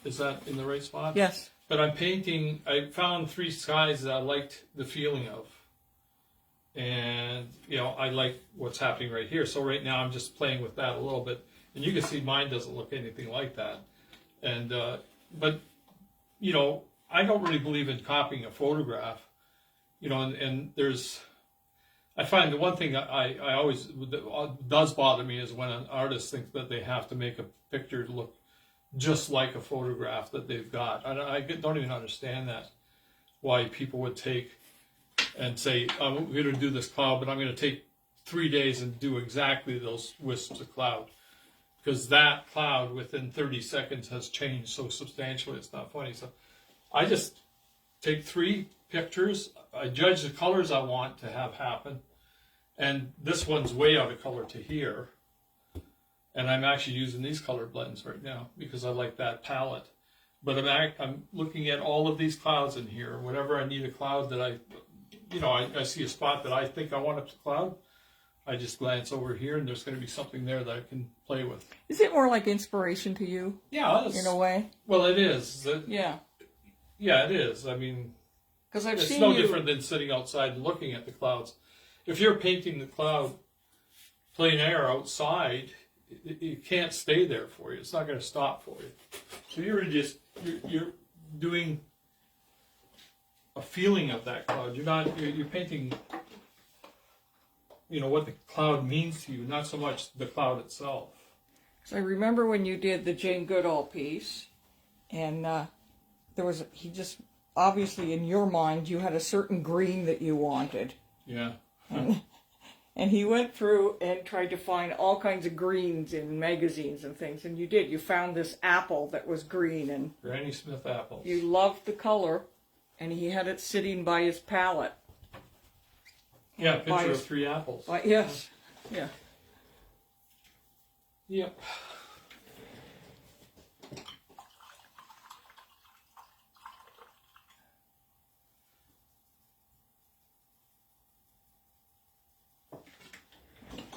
Is that in the right spot? Yes. But I'm painting, I found 3 skies that I liked the feeling of. And, you know, I like what's happening right here. So right now I'm just playing with that a little bit. And you can see mine doesn't look anything like that. And, but, you know, I don't really believe in copying a photograph. You know, and there's, I find the one thing I always that does bother me is when an artist thinks that they have to make a picture look just like a photograph that they've got. I don't even understand that. Why people would take and say, I'm going to do this cloud, but I'm going to take 3 days and do exactly those wisps of cloud. Because that cloud within 30 seconds has changed so substantially, it's not funny. So I just take 3 pictures, I judge the colors I want to have happen, and this one's way out of color to here. And I'm actually using these color blends right now because I like that palette. But I'm looking at all of these clouds in here. Whenever I need a cloud that I see a spot that I think I want a cloud, I just glance over here and there's going to be something there that I can play with. Is it more like inspiration to you? Yeah. In a way? Well, it is. Yeah. Yeah, it is. I mean, because it's no different than sitting outside and looking at the clouds. If you're painting the cloud plein air outside, it can't stay there for you. It's not going to stop for you. So you're doing a feeling of that cloud. You're painting, what the cloud means to you, not so much the cloud itself. So I remember when you did the Jane Goodall piece, and he just, obviously in your mind, you had a certain green that you wanted. Yeah. And he went through and tried to find all kinds of greens in magazines and things, and you did. You found this apple that was green, and Granny Smith apples. You loved the color, and he had it sitting by his palette. Yeah, a picture of 3 apples. Yes, yeah. Yep.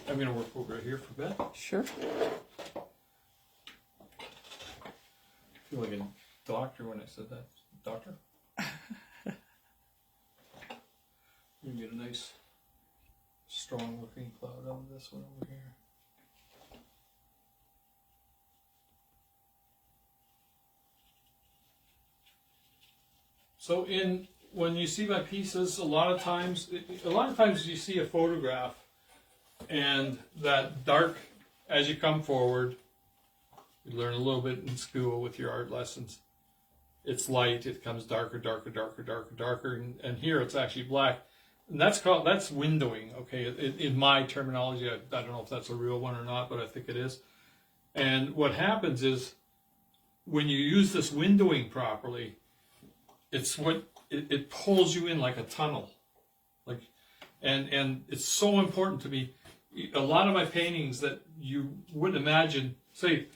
I'm going to work over here for a bit. Sure. I feel like a doctor when I said that. Doctor? You get a nice, strong looking cloud out of this one over here. So when you see my pieces, a lot of times you see a photograph and that dark, as you come forward, you learn a little bit in school with your art lessons. It's light, it comes darker, darker, darker, darker, darker, and here it's actually black. And that's windowing, okay, in my terminology. I don't know if that's a real one or not, but I think it is. And what happens is, when you use this windowing properly, it pulls you in like a tunnel. And it's so important to me. A lot of my paintings that you wouldn't imagine, say,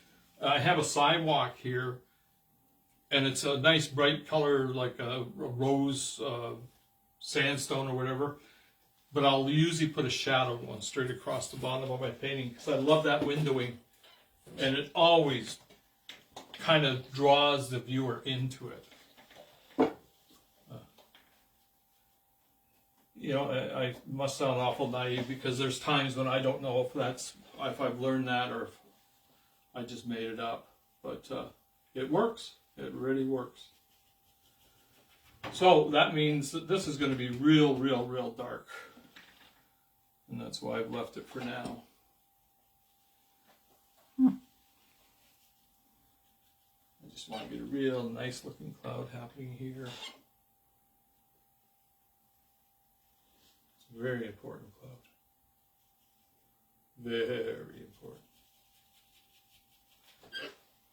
I have a sidewalk here, and it's a nice bright color like a rose sandstone or whatever, but I'll usually put a shadow going straight across the bottom of my painting because I love that windowing, and it always kind of draws the viewer into it. I must sound awful naive because there's times when I don't know if I've learned that or if I just made it up, but it works. It really works. So that means that this is going to be real, real, real dark, and that's why I've left it for now. I just want to get a real nice looking cloud happening here. Very important cloud. Very important.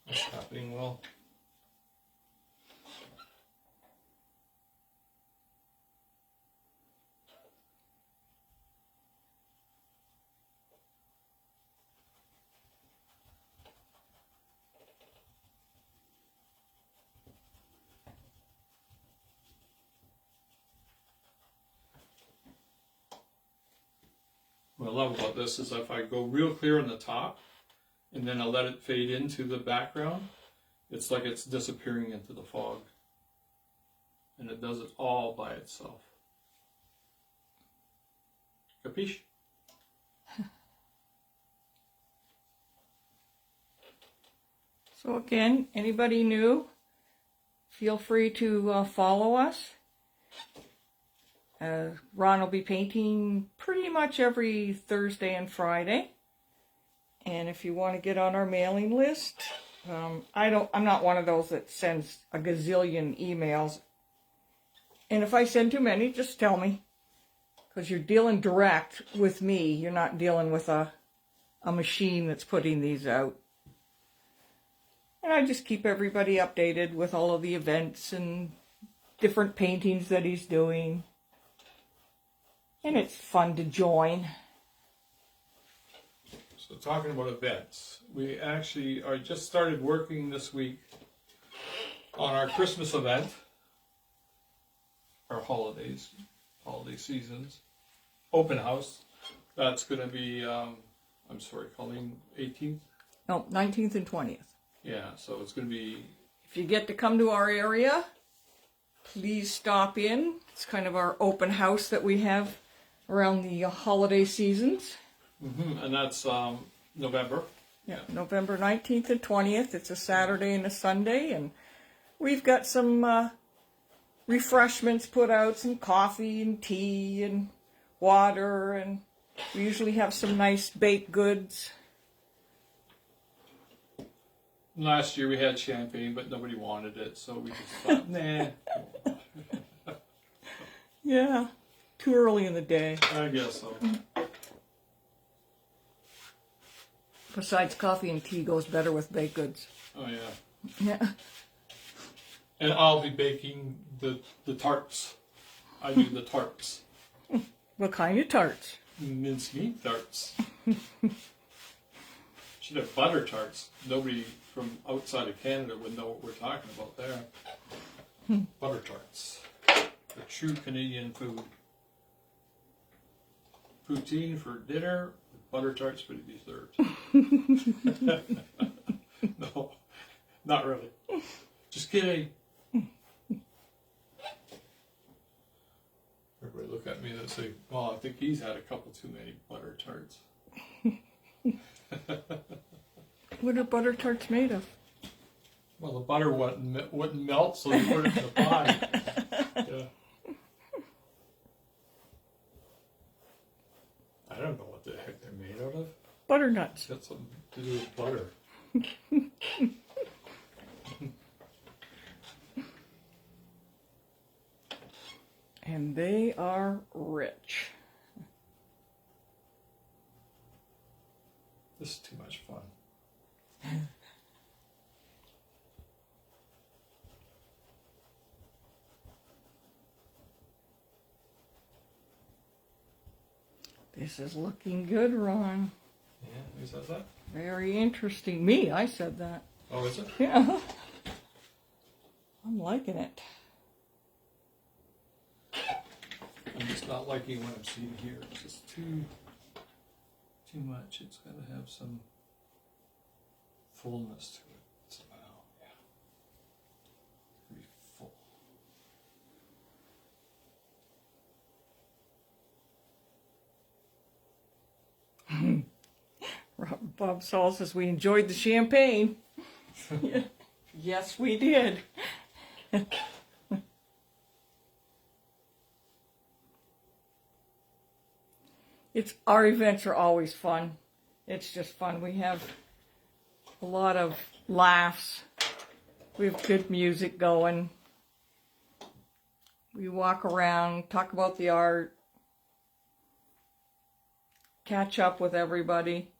It's happening well. What I love about this is if I go real clear on the top and then I let it fade into the background, it's like it's disappearing into the fog. And it does it all by itself. Capiche? So again, anybody new, feel free to follow us. Ron will be painting pretty much every Thursday and Friday. And if you want to get on our mailing list, I'm not one of those that sends a gazillion emails. And if I send too many, just tell me. Because you're dealing direct with me. You're not dealing with a machine that's putting these out. And I just keep everybody updated with all of the events and different paintings that he's doing. And it's fun to join. So talking about events, we actually are just started working this week on our Christmas event, our holiday seasons, open house. That's going to be, Colleen, 18th? No, 19th and 20th. Yeah, so it's going to be... If you get to come to our area, please stop in. It's kind of our open house that we have around the holiday seasons. Mm-hmm. And that's November. Yeah, November 19th and 20th. It's a Saturday and a Sunday, and we've got some refreshments put out, some coffee and tea and water, and we usually have some nice baked goods. Last year we had champagne, but nobody wanted it, so we just thought, nah. Yeah, too early in the day. I guess so. Besides, coffee and tea goes better with baked goods. Oh, yeah. Yeah. And I'll be baking the tarts. I do the tarts. What kind of tarts? Mincemeat tarts. Should have butter tarts. Nobody from outside of Canada would know what we're talking about there. Butter tarts. The true Canadian food. Poutine for dinner, butter tarts for dessert. No, not really. Just kidding. Everybody look at me and say, well, I think he's had a couple too many butter tarts. What are butter tarts made of? Well, the butter wouldn't melt, so you put it in the pie. Yeah. I don't know what the heck they're made out of. Butternuts. Got something to do with butter. And they are rich. This is too much fun. This is looking good, Ron. Yeah, who says that? Very interesting. Me, I said that. Oh, is it? Yeah. I'm liking it. I'm just not liking what I'm seeing here. It's just too much. It's got to have some fullness to it somehow. Yeah. Be full. Bob Saul says we enjoyed the champagne. Yeah. Yes, we did. Our events are always fun. It's just fun. We have a lot of laughs. We have good music going. We walk around, talk about the art, catch up with everybody.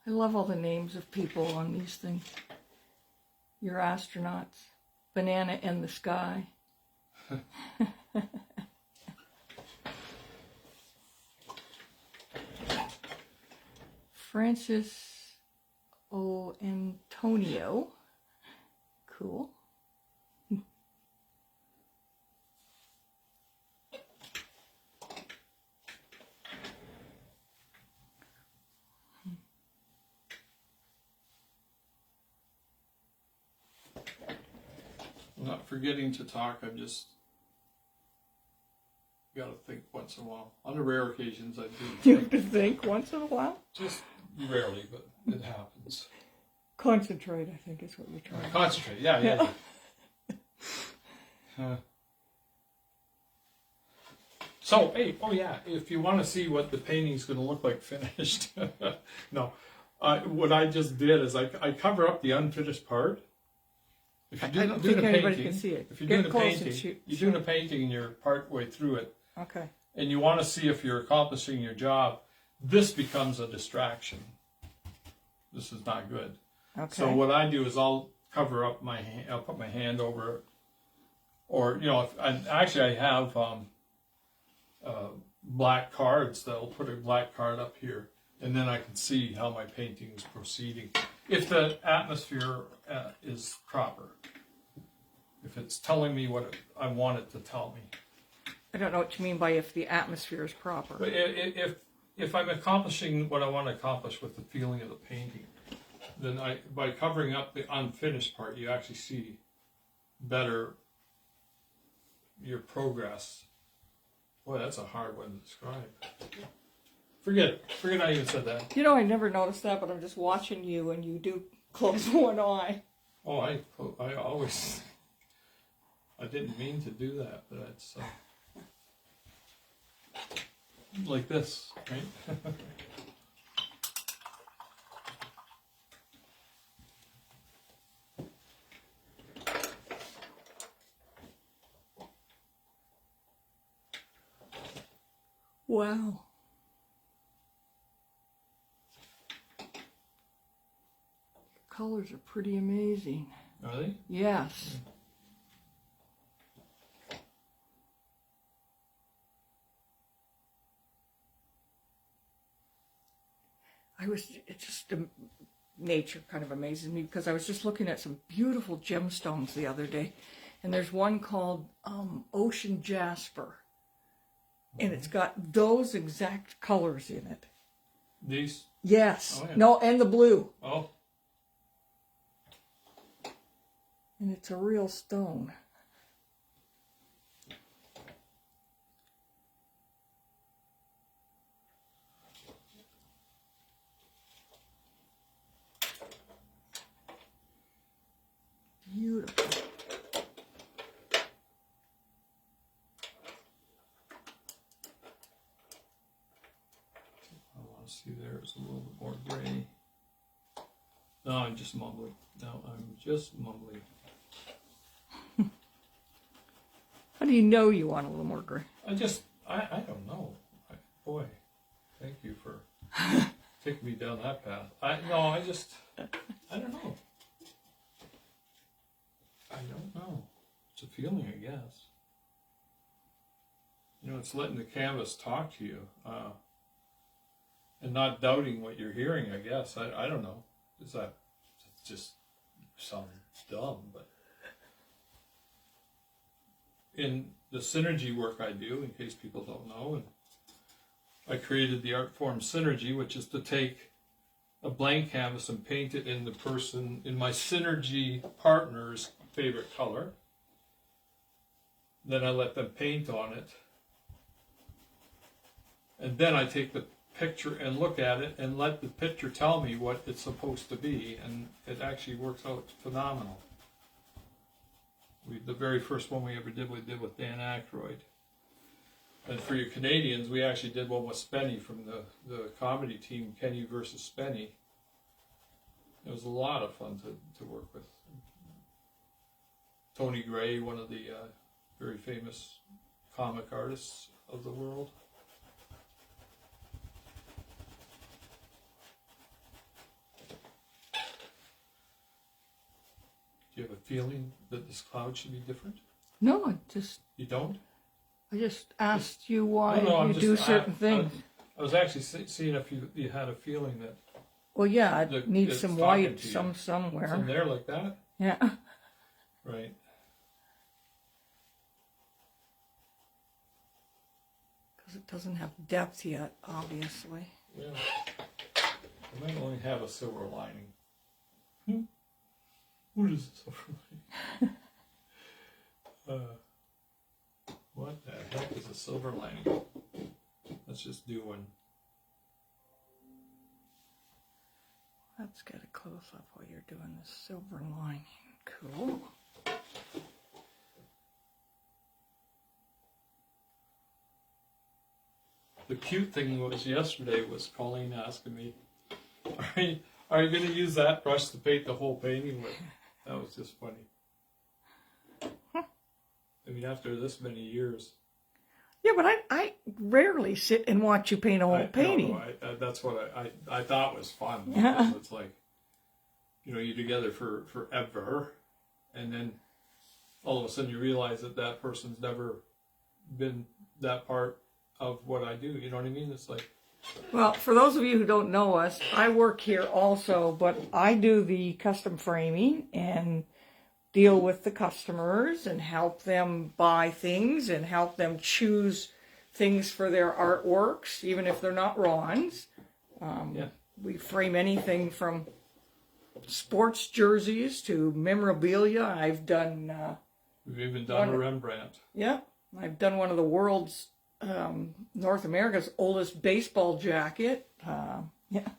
I love all the names of people on these things. Your astronauts. Banana in the sky. Francis O. Antonio. Cool. I'm not forgetting to talk. I'm just got to think once in a while. On the rare occasions, I do. You have to think once in a while? Just rarely, but it happens. Concentrate, I think, is what you're trying to Concentrate, yeah. So, hey, oh yeah, if you want to see what the painting's going to look like finished, no. What I just did is I cover up the unfinished part. If I don't think anybody can see it. If you're Get doing a close and painting, shoot. you're doing a painting and you're part way through it, Okay. and you want to see if you're accomplishing your job, this becomes a distraction. This is not good. Okay. So what I do is I'll cover up my hand, I'll put my hand over it, or I have black cards that'll put a black card up here, and then I can see how my painting is proceeding. If the atmosphere is proper, if it's telling me what I want it to tell me. I don't know what you mean by if the atmosphere is proper. But if I'm accomplishing what I want to accomplish with the feeling of the painting, then by covering up the unfinished part, you actually see better your progress. Boy, that's a hard one to describe. Forget it. Forget I even said that. You know, I never noticed that, but I'm just watching you, and you do close one eye. Oh, I always. I didn't mean to do that, but it's like this, right? Wow. Colors are pretty amazing. Are they? Yes. It just, nature kind of amazes me, because I was just looking at some beautiful gemstones the other day, and there's one called Ocean Jasper, and it's got those exact colors in it. These? Yes. Oh, yeah. No, and the blue. Oh. And it's a real stone. Beautiful. I want to see there's a little bit more gray. No, I'm just mumbling. How do you know you want a little more gray? I don't know. Boy, thank you for taking me down that path. I don't know. I don't know. It's a feeling, I guess. It's letting the canvas talk to you, and not doubting what you're hearing, I guess. I don't know. It just sounds dumb, but in the synergy work I do, in case people don't know, and I created the art form synergy, which is to take a blank canvas and paint it in my synergy partner's favorite color. Then I let them paint on it. And then I take the picture and look at it and let the picture tell me what it's supposed to be, and it actually works out phenomenal. The very first one we ever did, we did with Dan Aykroyd. And for your Canadians, we actually did one with Spenny from the comedy team, Kenny versus Spenny. It was a lot of fun to work with. Tony Gray, one of the very famous comic artists of the world. Do you have a feeling that this cloud should be different? No, You don't? I just asked you why No, you do certain things. I was actually seeing if you had a feeling that Well, yeah, I need it's some talking white, to you. somewhere. Some there like that? Yeah. Right. Because it doesn't have depth yet, obviously. Yeah. It might only have a silver lining. What is a silver lining? What the heck is a silver lining? Let's just do one. Let's get a close up while you're doing the silver lining. Cool. The cute thing was yesterday was Colleen asking me, are you going to use that brush to paint the whole painting with? That was just funny. I mean, after this many years. Yeah, but I rarely sit and watch you paint a whole painting. No, that's what I thought was fun. Yeah. Because it's like, you know, you're together for forever, and then all of a sudden you realize that that person's never been that part of what I do. You know what I mean? It's like. Well, for those of you who don't know us, I work here also, but I do the custom framing and deal with the customers and help them buy things and help them choose things for their artworks, even if they're not Ron's. Yeah. We frame anything from sports jerseys to memorabilia. I've done... We've even done a Rembrandt. Yeah, I've done one of the world's, North America's oldest baseball jacket. Yeah.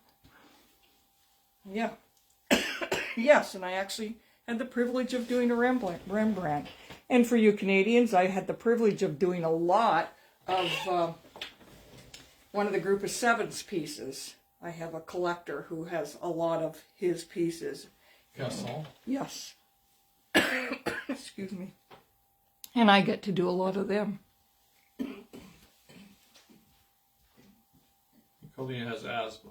Yes, and I actually had the privilege of doing a Rembrandt. And for you Canadians, I had the privilege of doing a lot of one of the Group of Sevens pieces. I have a collector who has a lot of his pieces. Gaston? Yes. Excuse me. And I get to do a lot of them. Colleen has asthma,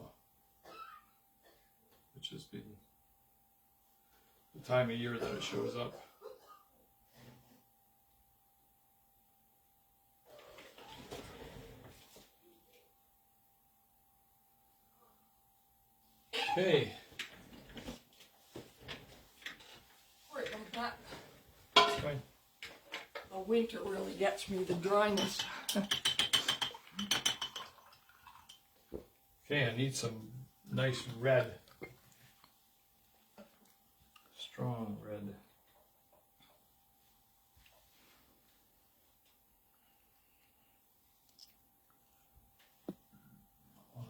which has been the time of year that it shows up. Okay. Sorry about that. That's fine. The winter really gets me, the dryness. Okay, I need some nice red. Strong red.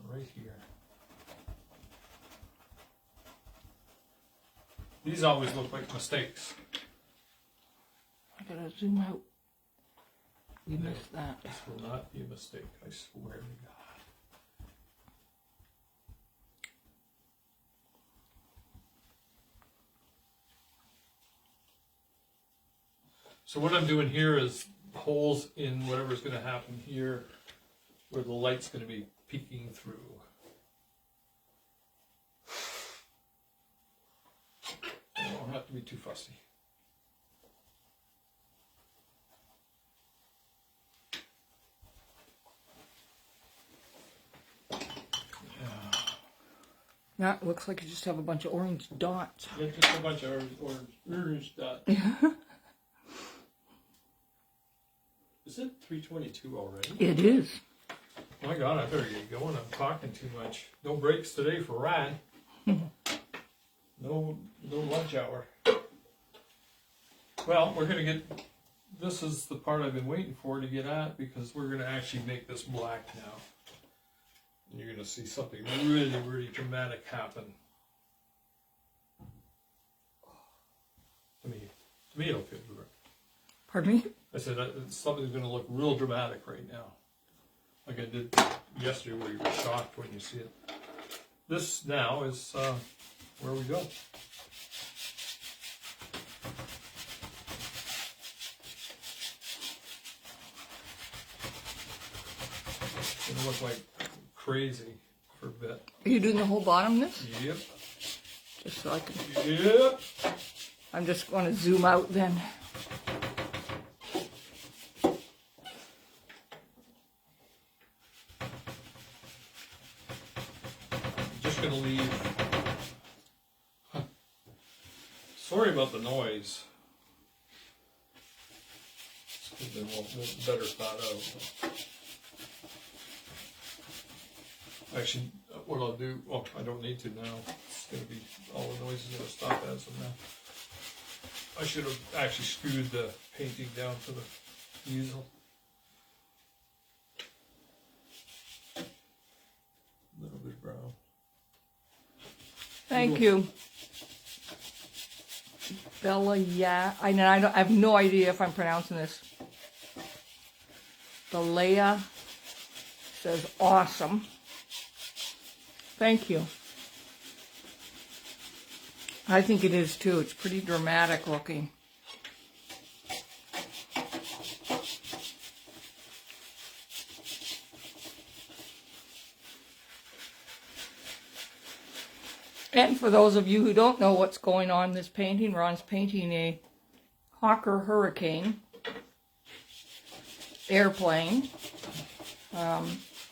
Right here. These always look like mistakes. I gotta zoom out. We missed that. This will not be a mistake, I swear to God. So what I'm doing here is holes in whatever's going to happen here where the light's going to be peeking through. You don't have to be too fussy. Yeah, it looks like you just have a bunch of orange dots. Yeah, just a bunch of orange dots. Is it 3:22 already? It is. Oh my God, I better get going. I'm talking too much. No breaks today for Ryan. No lunch hour. Well, we're going to get... This is the part I've been waiting for to get at, because we're going to actually make this black now. And you're going to see something really, really dramatic happen. To me it'll feel good. Pardon me? I said something's going to look real dramatic right now. Like I did yesterday where you were shocked when you see it. This now is where we go. It's going to look like crazy for a bit. Are you doing the whole bottom this? Yep. Just so I can... Yep. I'm just going to zoom out then. Just going to leave. Sorry about the noise. It's been better thought out. Actually, what I'll do, well, I don't need to now. It's going to be, all the noise is going to stop as of now. I should have actually screwed the painting down to the easel. A little bit brown. Thank you. Bella, yeah. I have no idea if I'm pronouncing this. Bella says awesome. Thank you. I think it is too. It's pretty dramatic looking. And for those of you who don't know what's going on in this painting, Ron's painting a Hawker Hurricane airplane.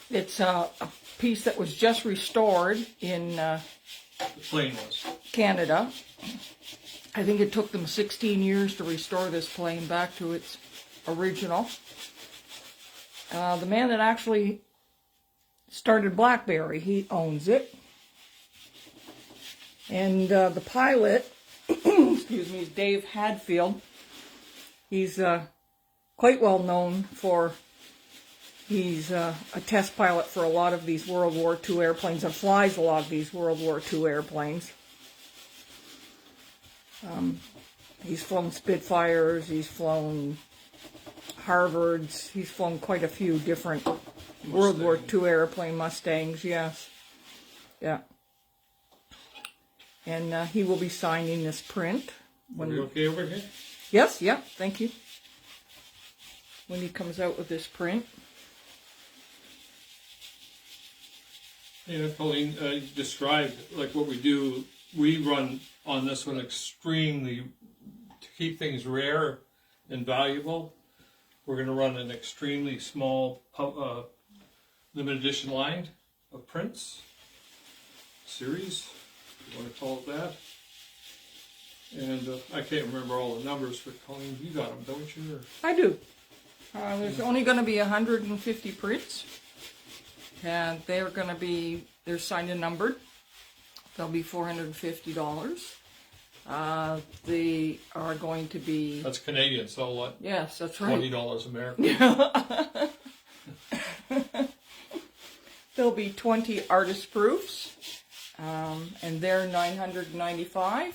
It's a piece that was just restored in The plane was. Canada. I think it took them 16 years to restore this plane back to its original. The man that actually started BlackBerry, he owns it. And the pilot, excuse me, is Dave Hadfield. He's quite well known for, he's a test pilot for a lot of these World War II airplanes and flies a lot of these World War II airplanes. He's flown Spitfires, he's flown Harvards, he's flown quite a few different World War II airplane Mustangs, yes. Yeah. And he will be signing this print. Are we okay over here? Yes, yeah, thank you. When he comes out with this print. Yeah, Colleen described like what we do. We run on this one extremely, to keep things rare and valuable, we're going to run an extremely small limited edition line of prints, series, if you want to call it that. And I can't remember all the numbers, but Colleen, you got them, don't you? Or? I do. There's only going to be 150 prints, and they're going to be, they're signed and numbered. They'll be $450. They are going to be... That's Canadian, so what? Yes, that's right. $20 American. There'll be 20 artist proofs, and they're $995.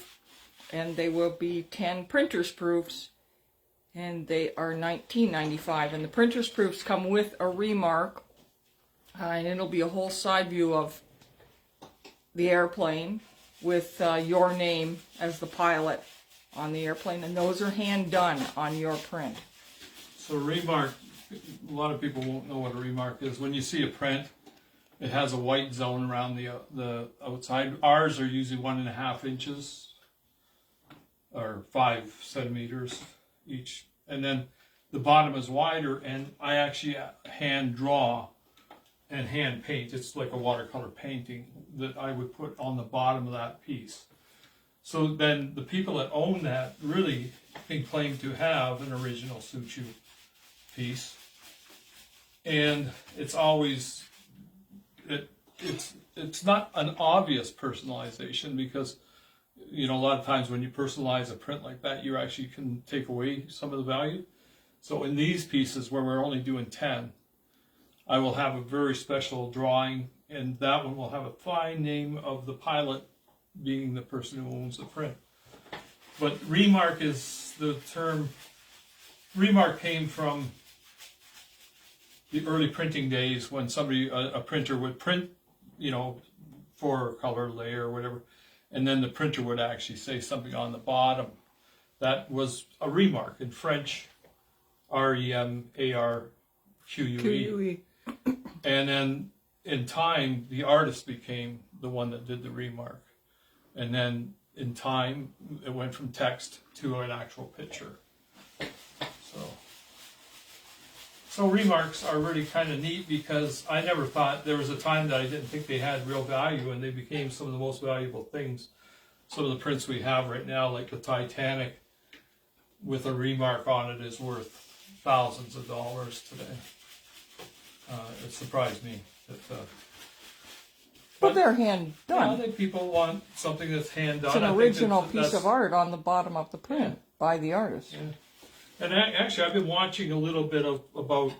And they will be 10 printer's proofs, and they are $19.95. And the printer's proofs come with a remark, and it'll be a whole side view of the airplane with your name as the pilot on the airplane, and those are hand done on your print. So remark, a lot of people won't know what a remark is. When you see a print, it has a white zone around the outside. Ours are usually 1.5 inches or 5 centimeters each, and then the bottom is wider, and I actually hand draw and hand paint. It's like a watercolor painting that I would put on the bottom of that piece. So then the people that own that really can claim to have an original Suchiu piece. And it's always, it's not an obvious personalization, because you know, a lot of times when you personalize a print like that, you actually can take away some of the value. So in these pieces where we're only doing 10, I will have a very special drawing, and that one will have a fine name of the pilot being the person who owns the print. But remark is the term. Remark came from the early printing days when somebody, a printer would print, you know, 4-color layer or whatever, and then the printer would actually say something on the bottom. That was a remark in French, R-E-M-A-R-Q-U-E. And then in time, the artist became the one that did the remark. And then in time, it went from text to an actual picture. So remarks are really kind of neat, because I never thought, there was a time that I didn't think they had real value, and they became some of the most valuable things. Some of the prints we have right now, like the Titanic with a remark on it, is worth thousands of dollars today. It surprised me. But they're hand done. I think people want something that's hand done. It's an original piece of art on the bottom of the print. by the artist. Yeah. And actually, I've been watching a little bit about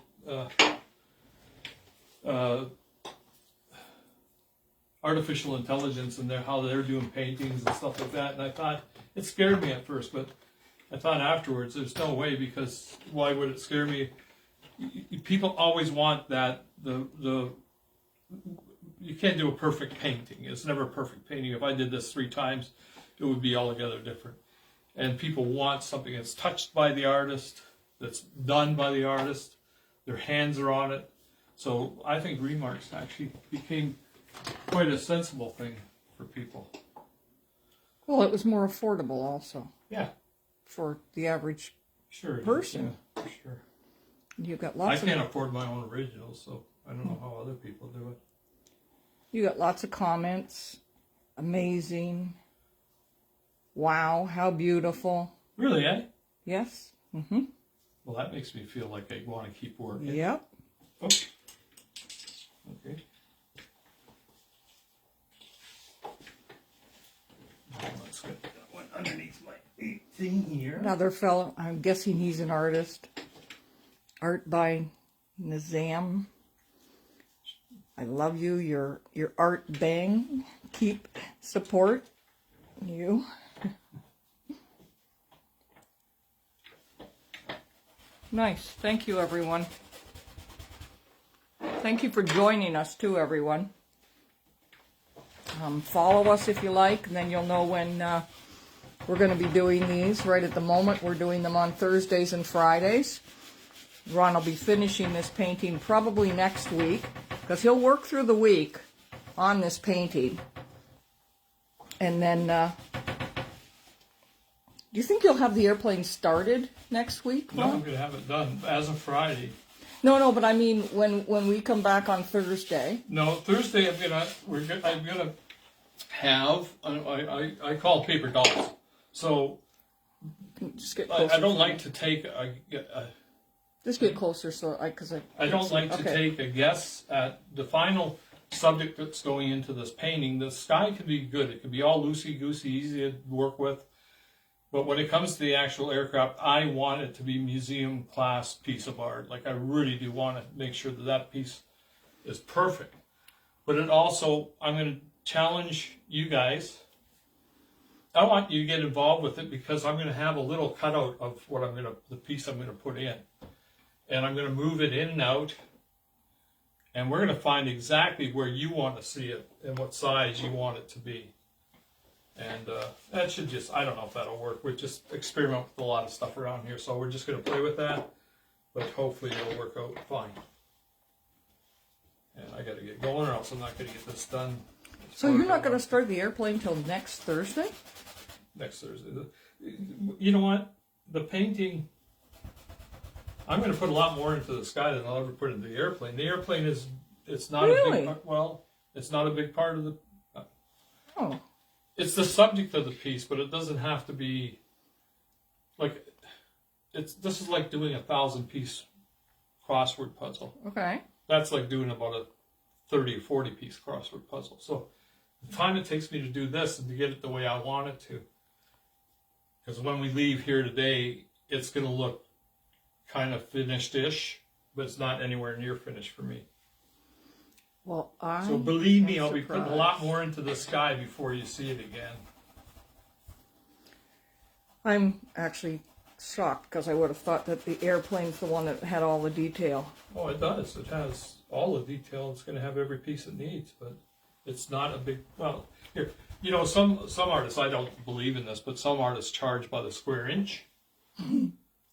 artificial intelligence and how they're doing paintings and stuff like that. And I thought, it scared me at first, but I thought afterwards, there's no way, because why would it scare me? People always want that, you can't do a perfect painting. It's never a perfect painting. If I did this 3 times, it would be altogether different. And people want something that's touched by the artist, that's done by the artist, their hands are on it. So I think remarks actually became quite a sensible thing for people. Well, it was more affordable also. Yeah. For the average person. Yeah, for sure. You got lots. I can't afford my own originals, so I don't know how other people do it. You got lots of comments. Amazing. Wow, how beautiful. Really, eh? Yes. Mm-hmm. Well, that makes me feel like I want to keep working. Yep. Oh. Okay. Let's get that one underneath my thing here. Another fellow, I'm guessing he's an artist. Art by Nizam. I love you. Your art bang. Keep support you. Nice. Thank you, everyone. Thank you for joining us, too, everyone. Follow us if you like, and then you'll know when we're going to be doing these. Right at the moment, we're doing them on Thursdays and Fridays. Ron will be finishing this painting probably next week, because he'll work through the week on this painting. And then, do you think you'll have the airplane started next week, Ron? No, I'm going to have it done as of Friday. No, but I mean when we come back on Thursday. No, Thursday I'm gonna have I call paper dolls. So just get closer. I don't like to take just get closer, so I don't like to take a guess at the final subject that's going into this painting. The sky can be good. It can be all loosey-goosey, easy to work with. But when it comes to the actual aircraft, I want it to be museum class piece of art. Like, I really do want to make sure that that piece is perfect. But it also, I'm going to challenge you guys. I want you to get involved with it, because I'm going to have a little cutout of what the piece I'm going to put in. And I'm going to move it in and out. And we're going to find exactly where you want to see it and what size you want it to be. And that should just, I don't know if that'll work. We just experiment with a lot of stuff around here. So we're just going to play with that. But hopefully it'll work out fine. And I got to get going, or else I'm not going to get this done. So you're not going to start the airplane till next Thursday? Next Thursday. You know what? The painting, I'm going to put a lot more into the sky than I'll ever put into the airplane. The airplane it's not a big part. Well, it's not a big part of the... Oh. It's the subject of the piece, but it doesn't have to be like this is like doing a 1,000-piece crossword puzzle. Okay. That's like doing about a 30 or 40-piece crossword puzzle. So the time it takes me to do this and to get it the way I want it to, because when we leave here today, it's going to look kind of finished-ish, but it's not anywhere near finished for me. Well, so believe me, I'll be putting a lot more into the sky before you see it again. I'm actually shocked, because I would have thought that the airplane's the one that had all the detail. Oh, it does. It has all the detail. It's going to have every piece it needs, but it's not a big... Well, here, you know, some artists, I don't believe in this, but some artists charge by the square inch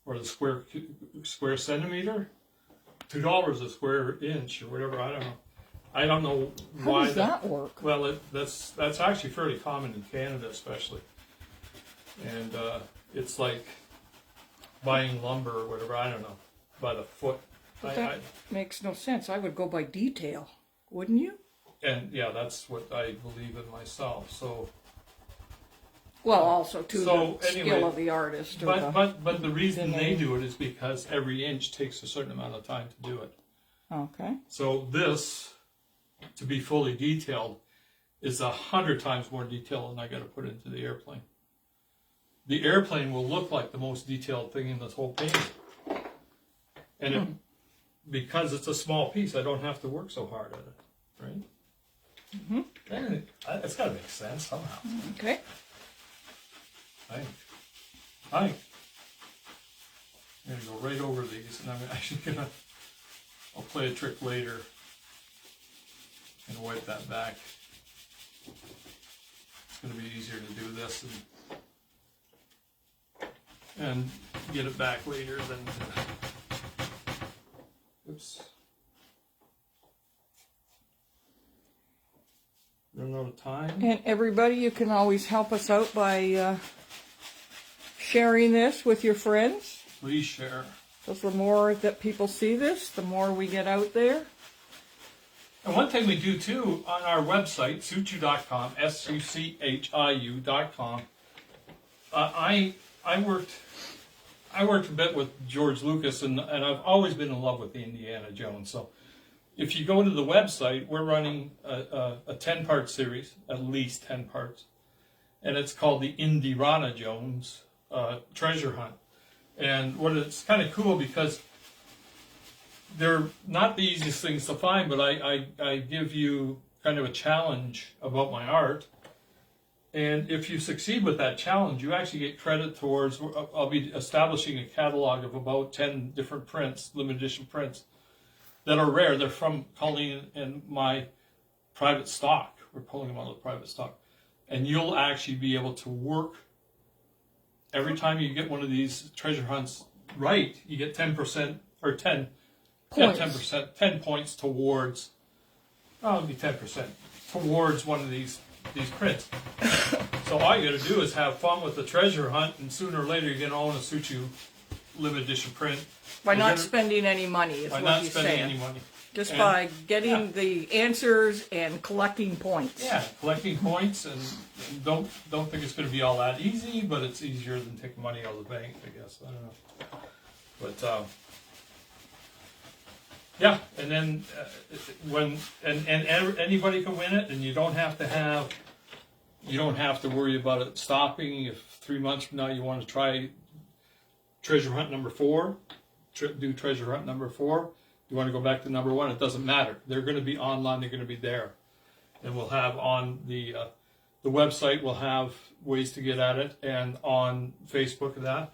or the square centimeter. $2 a square inch or whatever. I don't know why. How does that work? Well, that's actually fairly common in Canada, especially. And it's like buying lumber or whatever. I don't know, by the foot. But that makes no sense. I would go by detail, wouldn't you? And yeah, that's what I believe in myself. So. Well, also too, the skill of the artist. But the reason they do it is because every inch takes a certain amount of time to do it. Okay. So this, to be fully detailed, is 100 times more detail than I got to put into the airplane. the airplane will look like the most detailed thing in this whole painting. And because it's a small piece, I don't have to work so hard at it, right? Mm-hmm. And it's got to make sense somehow. Okay. I'm going to go right over these, and I'm actually going to, I'll play a trick later and wipe that back. It's going to be easier to do this and get it back later than oops. Run out of time. And everybody, you can always help us out by sharing this with your friends. Please share. Because the more that people see this, the more we get out there. And one thing we do too on our website, suchiu.com, suchiu.com. I worked a bit with George Lucas, and I've always been in love with the Indiana Jones. So if you go to the website, we're running a 10-part series, at least 10 parts, and it's called the Indiana Jones Treasure Hunt. And what it's kind of cool because they're not the easiest things to find, but I give you kind of a challenge about my art. And if you succeed with that challenge, you actually get credit towards, I'll be establishing a catalog of about 10 different prints, limited edition prints, that are rare. They're from Colleen and my private stock. We're pulling them out of the private stock. And you'll actually be able to work, every time you get one of these treasure hunts right, you get 10%, or 10 Points. Yeah, 10%, 10 points towards, it'll be 10%, towards one of these prints. So all you got to do is have fun with the treasure hunt, and sooner or later you're going to own a Suchiu limited edition print. By not spending any money, is By what not he's spending saying. any money. Just And- by getting the answers and collecting points. Yeah, collecting points, and don't think it's going to be all that easy, but it's easier than taking money out of the bank, I guess. I don't know. But yeah, and then anybody can win it, and you don't have to worry about it stopping. If 3 months from now you want to try treasure hunt number 4, do treasure hunt number 4, you want to go back to number 1, it doesn't matter. They're going to be online. They're going to be there, and we'll have on the website. We'll have ways to get at it, and on Facebook and that,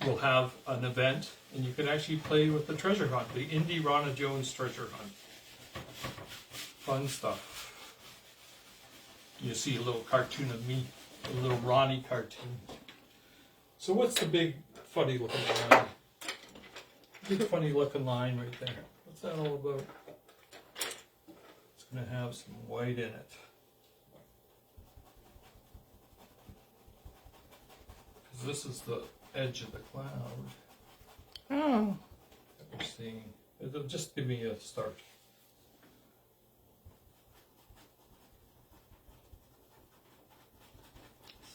we'll have an event, and you can actually play with the treasure hunt, the Indiana Jones treasure hunt. Fun stuff. You see a little cartoon of me, a little Ronnie cartoon. So what's the big funny looking line? Big funny looking line right there. What's that all about? It's going to have some white in it. Because this is the edge of the cloud. Oh. That we're seeing. It'll just give me a start.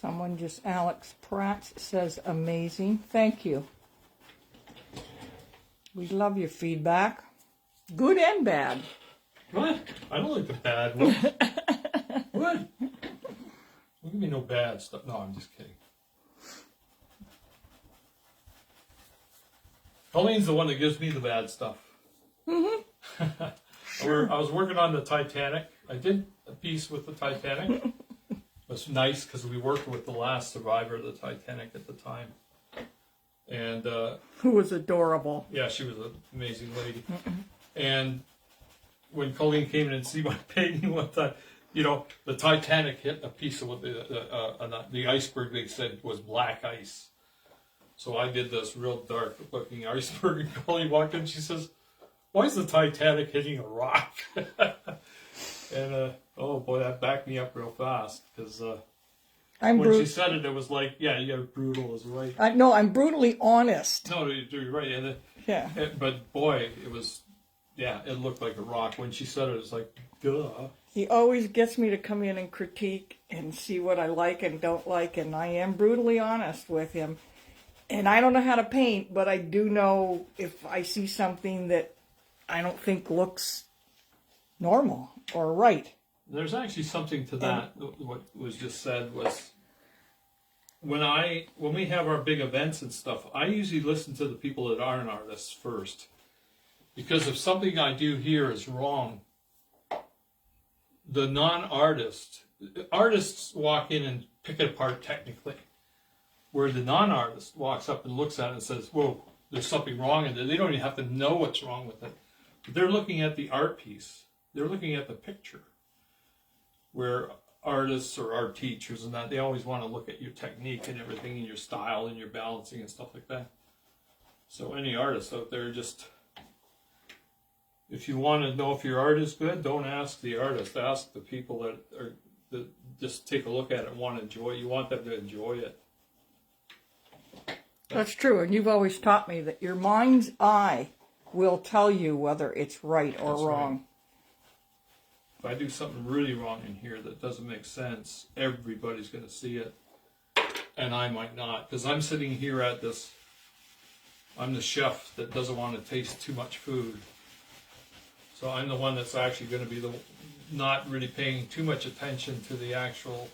Someone just, Alex Pratt says, amazing. Thank you. We love your feedback. Good and bad. What? I don't like the bad one. What? Don't give me no bad stuff. No, I'm just kidding. Colleen's the one that gives me the bad stuff. Mm-hmm. I was working on the Titanic. I did a piece with the Titanic. It was nice because we worked with the last survivor of the Titanic at the time. And Who was adorable. yeah, she was an amazing lady. And when Colleen came in and see my painting one time, the Titanic hit a piece of what the iceberg they said was black ice. So I did this real dark looking iceberg, and Colleen walked in and she says, "Why is the Titanic hitting a rock?" And oh boy, that backed me up real fast because when she said it, it was like, yeah, brutal is right. No, I'm brutally honest. No, you're right. And Yeah. But boy, it was, yeah, it looked like a rock. When she said it, it was like, duh. He always gets me to come in and critique and see what I like and don't like, and I am brutally honest with him. And I don't know how to paint, but I do know if I see something that I don't think looks normal or right. There's actually something to that. What was just said was, when we have our big events and stuff, I usually listen to the people that aren't artists first, because if something I do here is wrong, the artists walk in and pick it apart technically, where the non-artist walks up and looks at it and says, "Whoa, there's something wrong in there." They don't even have to know what's wrong with it. But they're looking at the art piece. They're looking at the picture. Where artists or art teachers and that, they always want to look at your technique and everything and your style and your balancing and stuff like that. So any artist out there, just, if you want to know if your art is good, don't ask the artist. Ask the people that just take a look at it and want to enjoy it. You want them to enjoy it. That's true, and you've always taught me that your mind's eye will tell you whether it's right or wrong. Right. If I do something really wrong in here that doesn't make sense, everybody's going to see it, and I might not, because I'm sitting here at this. I'm the chef that doesn't want to taste too much food, so I'm the one that's actually going to be not really paying too much attention to the actual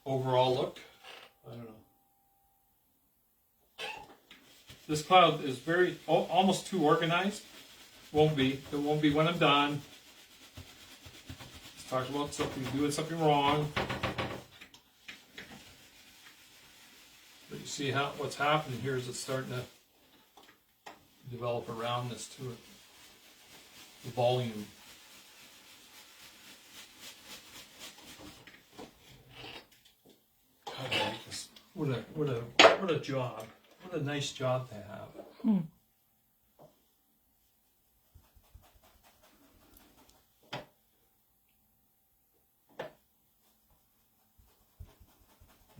overall look. I don't know. This cloud is almost too organized. Won't be. It won't be when I'm done. Let's talk about doing something wrong. But you see what's happening here is it's starting to develop a roundness to it. The volume. God, I like this. What a job. What a nice job to have.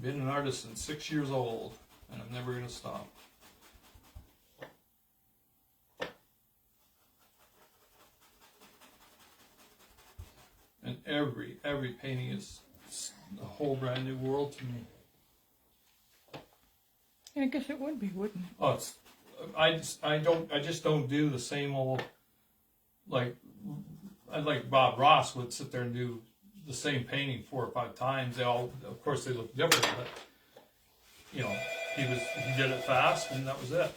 Been an artist since 6 years old, and I'm never going to stop. And every painting is a whole brand new world to me. I guess it would be, wouldn't it? Oh, I just don't do the same old, like Bob Ross would sit there and do the same painting 4 or 5 times. They all, of course, they look different, but you know, he did it fast, and that was it.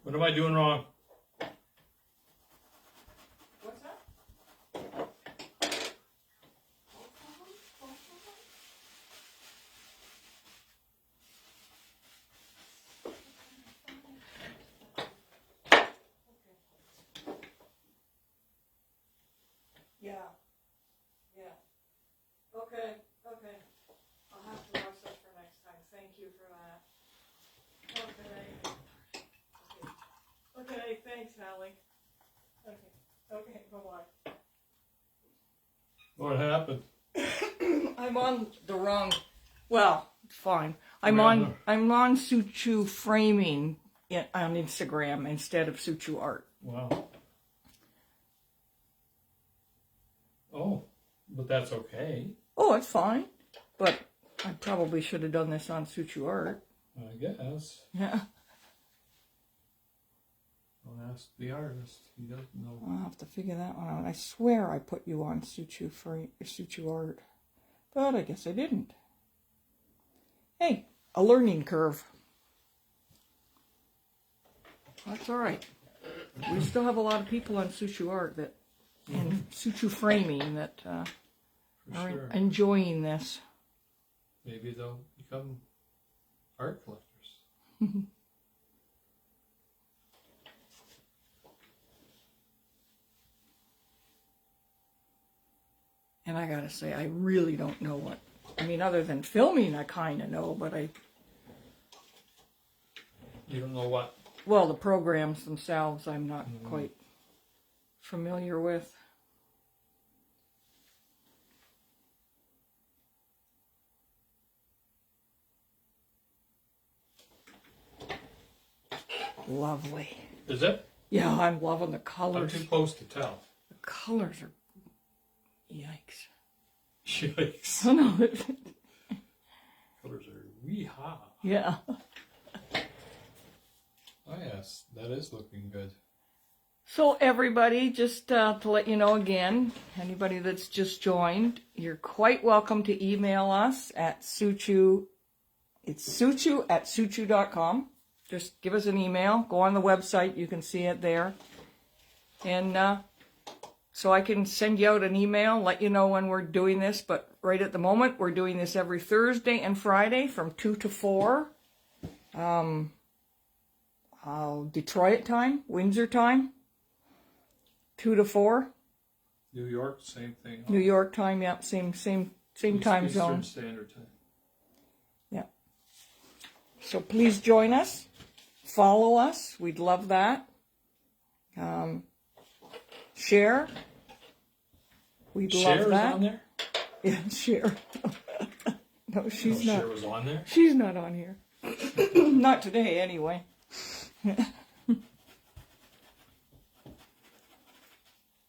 What am I doing wrong? What's that? Yeah. Okay. I'll have to watch that for next time. Thank you for that. Okay, thanks, Hallie. Okay, bye-bye. What happened? I'm on the wrong, well, fine. I'm on Suchiu framing on Instagram instead of Suchiu art. Wow. Oh, but that's okay. Oh, it's fine. But I probably should have done this on Suchiu art. I guess. Yeah. Don't ask the artist. He doesn't know. I'll have to figure that one out. I swear I put you on Suchiu art. But I guess I didn't. Hey, a learning curve. That's all right. We still have a lot of people on Suchiu art and Suchiu framing that are enjoying this. Maybe they'll become art collectors. And I gotta say, I really don't know what. I mean, other than filming, I kind of know, but You don't know what? well, the programs themselves, I'm not quite familiar with. Lovely. Is it? Yeah, I'm loving the I'm colors. too close to tell. The colors are, yikes. Yikes. Oh no. Colors are wee-ha. Yeah. Oh yes, that is looking good. So everybody, just to let you know again, anybody that's just joined, you're quite welcome to email us at Suchiu. It's suchiu@suchiu.com. Just give us an email. Go on the website. You can see it there. And so I can send you out an email, let you know when we're doing this. But right at the moment, we're doing this every Thursday and Friday from 2 to 4. Detroit time, Windsor time, 2 to 4. New York, same thing. New York time, yeah, same time Eastern zone. Standard Time. Yeah. So please join us. Follow us. We'd love that. Share. We'd love Cher's that. on there? Yeah, share. No, she's not. Cher was on there? She's not on here. Not today, anyway.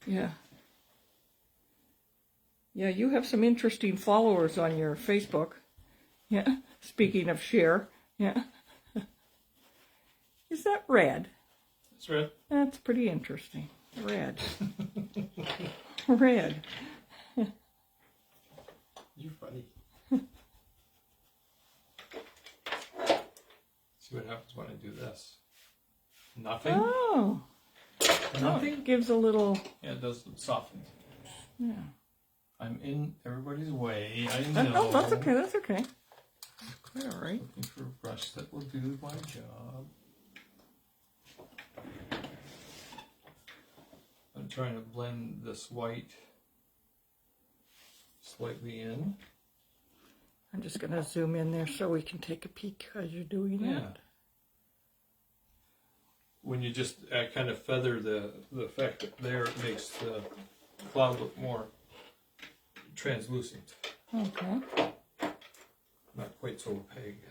Yeah. Yeah, you have some interesting followers on your Facebook. Yeah. Speaking of share. Yeah. Is that red? It's red. That's pretty interesting. Red. Red. You're funny. See what happens when I do this. Nothing. Oh. Nothing. It gives a little. Yeah, it does soften. Yeah. I'm in everybody's way. I know. No, that's okay. That's okay. Quite all right. Looking for a brush that will do my job. I'm trying to blend this white slightly in. I'm just going to zoom in there so we can take a peek as you're doing Yeah. that. When you just kind of feather the effect there, it makes the cloud look more translucent. Okay. Not quite so opaque.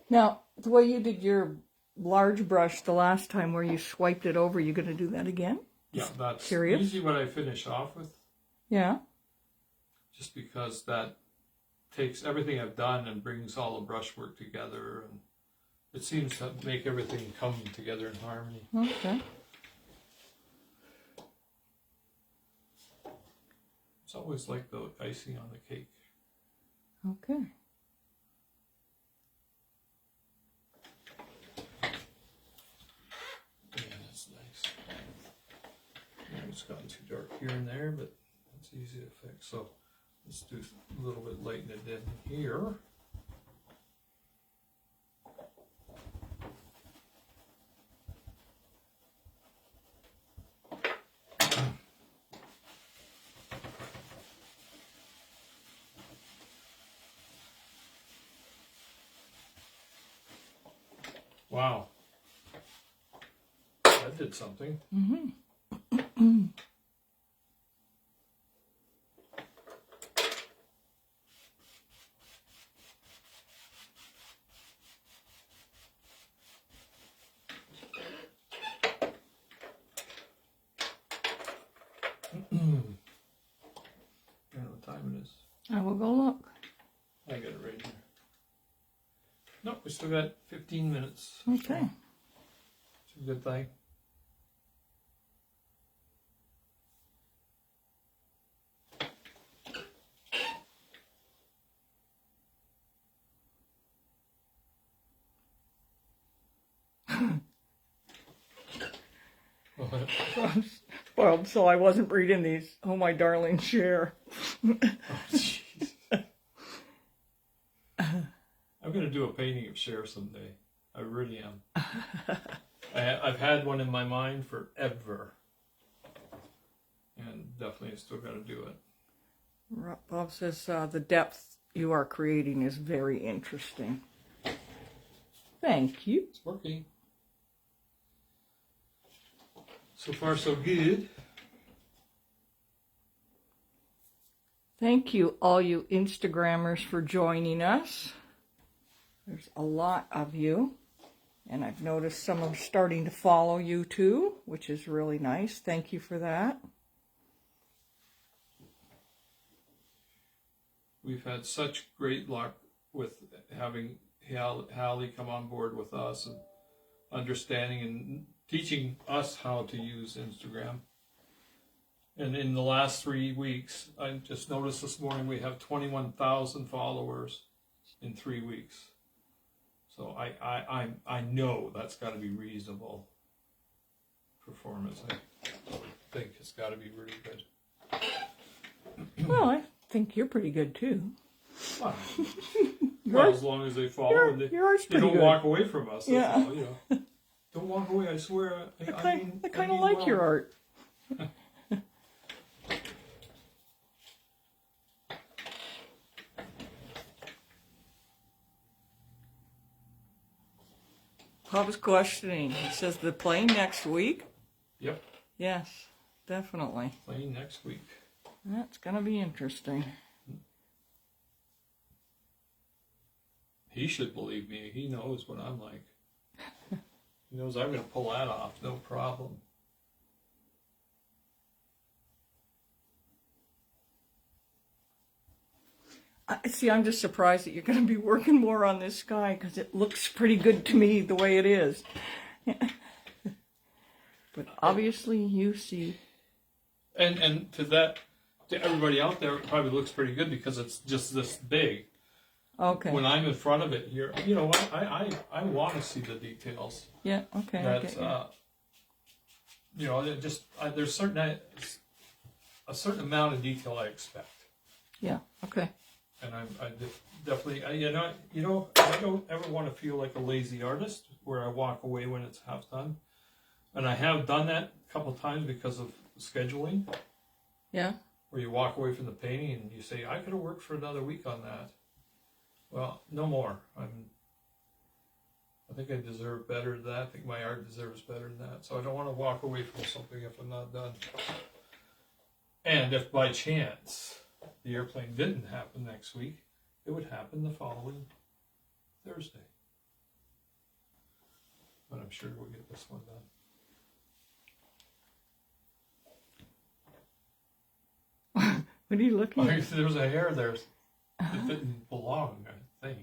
Now, the way you did your large brush the last time where you swiped it over, you're going to do that again? Yeah, that's Curious? usually what I finish off with, Yeah. just because that takes everything I've done and brings all the brushwork together, and it seems to make everything come together in harmony. Okay. It's always like the icing on the cake. Okay. Yeah, that's nice. It's gotten too dark here and there, but it's easy to fix. So let's do a little bit lighten it in here. Wow. That did something. Mm-hmm. I don't know what time it is. I will go look. I got it right here. Nope, we still got 15 minutes. Okay. It's a good thing. I'm spoiled, so I wasn't reading these. Oh, my darling Cher. Oh, jeez. I'm going to do a painting of Cher someday. I really am. I've had one in my mind forever. And definitely still got to do it. Bob says the depth you are creating is very interesting. Thank you. It's working. So far, so good. Thank you, all you Instagrammers, for joining us. There's a lot of you. And I've noticed some are starting to follow you too, which is really nice. Thank you for that. We've had such great luck with having Hallie come on board with us and understanding and teaching us how to use Instagram. And in the last 3 weeks, I just noticed this morning we have 21,000 followers in 3 weeks. So I know that's got to be reasonable performance. I think it's got to be really good. Well, I think you're pretty good too. Well, as long as they follow and they don't good. walk away from us. Yeah. All, you know. Don't walk away, I swear. I kind of like your art. Bob's questioning. He says they're playing next week. Yep. Yes, definitely. Playing next week. That's going to be interesting. He should believe me. He knows what I'm like. He knows I'm going to pull that off, no problem. See, I'm just surprised that you're going to be working more on this sky because it looks pretty good to me the way it is. But obviously you see. And to everybody out there, it probably looks pretty good because it's just this big. Okay. When I'm in front of it here, you know what? I want to see the details. Yeah. Okay. That you know, there's a certain amount of detail I expect. Yeah. Okay. And I definitely, I don't ever want to feel like a lazy artist where I walk away when it's half done. And I have done that a couple of times because of scheduling. Yeah. Where you walk away from the painting and you say, I could have worked for another week on that. Well, no more. I think I deserve better than that. I think my art deserves better than that. So I don't want to walk away from something if I'm not done. And if by chance the airplane didn't happen next week, it would happen the following Thursday. But I'm sure we'll get this one done. What are you looking at? There's a hair there that didn't belong, I think.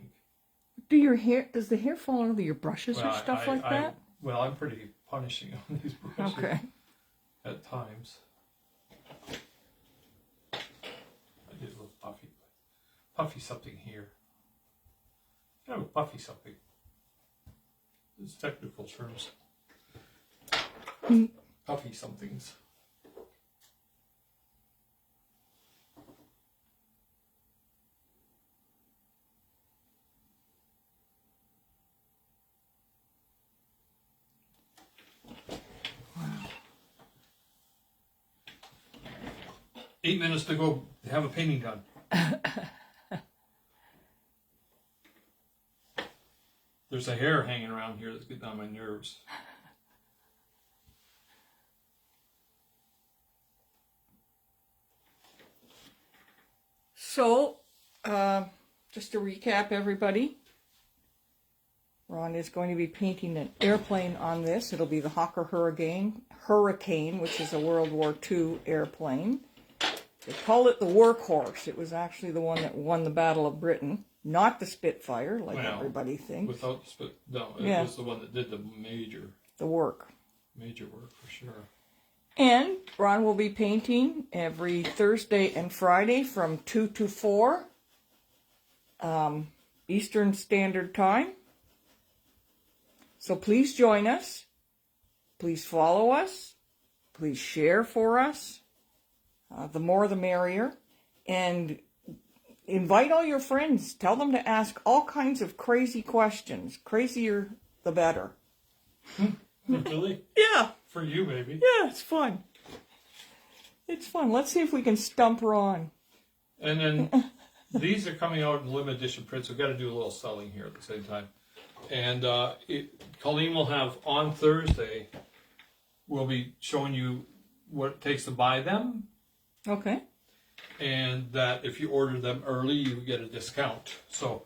Does the hair fall under your brushes or stuff like that? Well, I'm pretty punishing on these brushes at times. I did a little puffy something here. Kind of a puffy something. It's technical terms. Puffy somethings. Wow. 8 minutes to go to have a painting done. There's a hair hanging around here that's getting on my nerves. So, just to recap, everybody, Ron is going to be painting an airplane on this. It'll be the Hawker Hurricane, which is a World War II airplane. They call it the Workhorse. It was actually the one that won the Battle of Britain, not the Spitfire, like everybody thinks. Without the Spitfire, no, it was the one that did the major work for sure. And Ron will be painting every Thursday and Friday from 2 to 4 Eastern Standard Time. So please join us. Please follow us. Please share for us. The more the merrier. And invite all your friends. Tell them to ask all kinds of crazy questions. Crazier, the better. Really? Yeah. For you, maybe. Yeah, it's fun. It's fun. Let's see if we can stump Ron. And then these are coming out in limited edition prints. We've got to do a little selling here at the same time. And Colleen will have on Thursday, we'll be showing you what it takes to buy them. Okay. And that if you order them early, you get a discount. So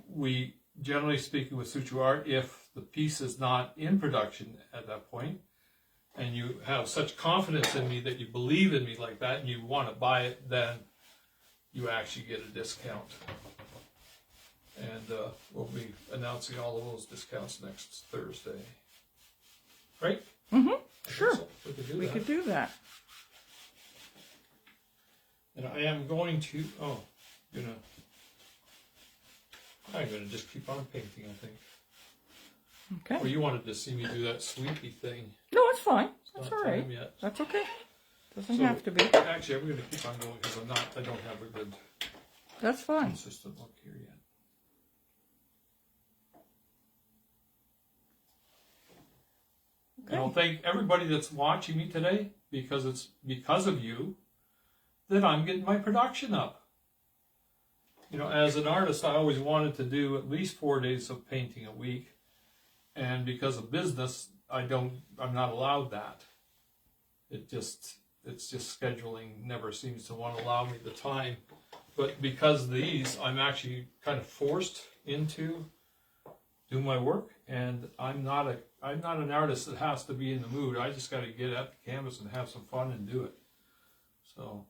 we, generally speaking with Suchiu Art, if the piece is not in production at that point, and you have such confidence in me that you believe in me like that, and you want to buy it, then you actually get a discount. And we'll be announcing all of those discounts next Thursday. right? Sure. So We could do that. And I am going to, I'm gonna just keep on painting, I think. Okay. Or you wanted to see me do that sweepy thing. No, it's fine. That's Not all right. time yet. That's okay. Doesn't So, have to be. Actually, I'm gonna keep on going because I don't have a good That's fine. consistent look here yet. And I'll thank everybody that's watching me today, because it's because of you that I'm getting my production up. You know, as an artist, I always wanted to do at least 4 days of painting a week. And because of business, I'm not allowed that. It's just scheduling never seems to want to allow me the time. But because of these, I'm actually kind of forced into do my work, and I'm not an artist that has to be in the mood. I just got to get at the canvas and have some fun and do it. So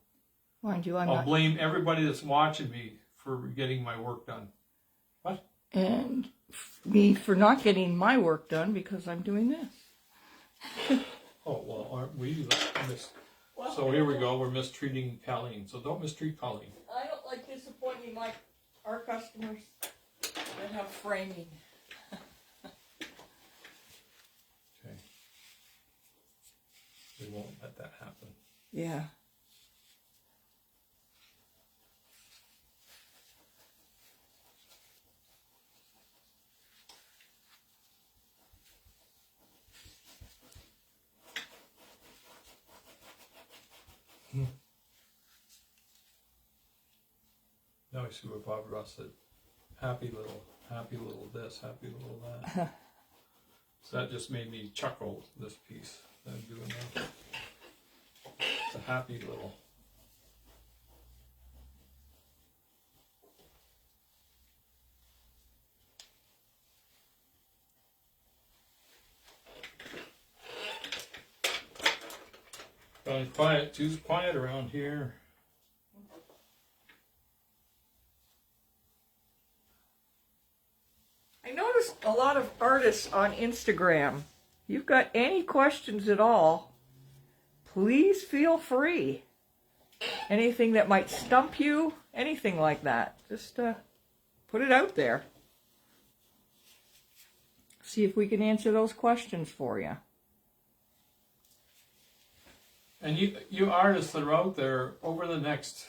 Mind you, I'll blame everybody that's watching me for getting my work done. What? And me for not getting my work done because I'm doing this. Oh, well, aren't we? So here we go. We're mistreating Colleen. So don't mistreat Colleen. I don't like disappointing our customers that have framing. Okay. We won't let that happen. Yeah. Now I see what Bob Ross said. Happy little this, happy little that. So that just made me chuckle, this piece that I'm doing now. It's a happy little. Quiet, too quiet around here. I noticed a lot of artists on Instagram. You've got any questions at all, please feel free. Anything that might stump you, anything like that. Just put it out there. See if we can answer those questions for you. And you artists that are out there, over the next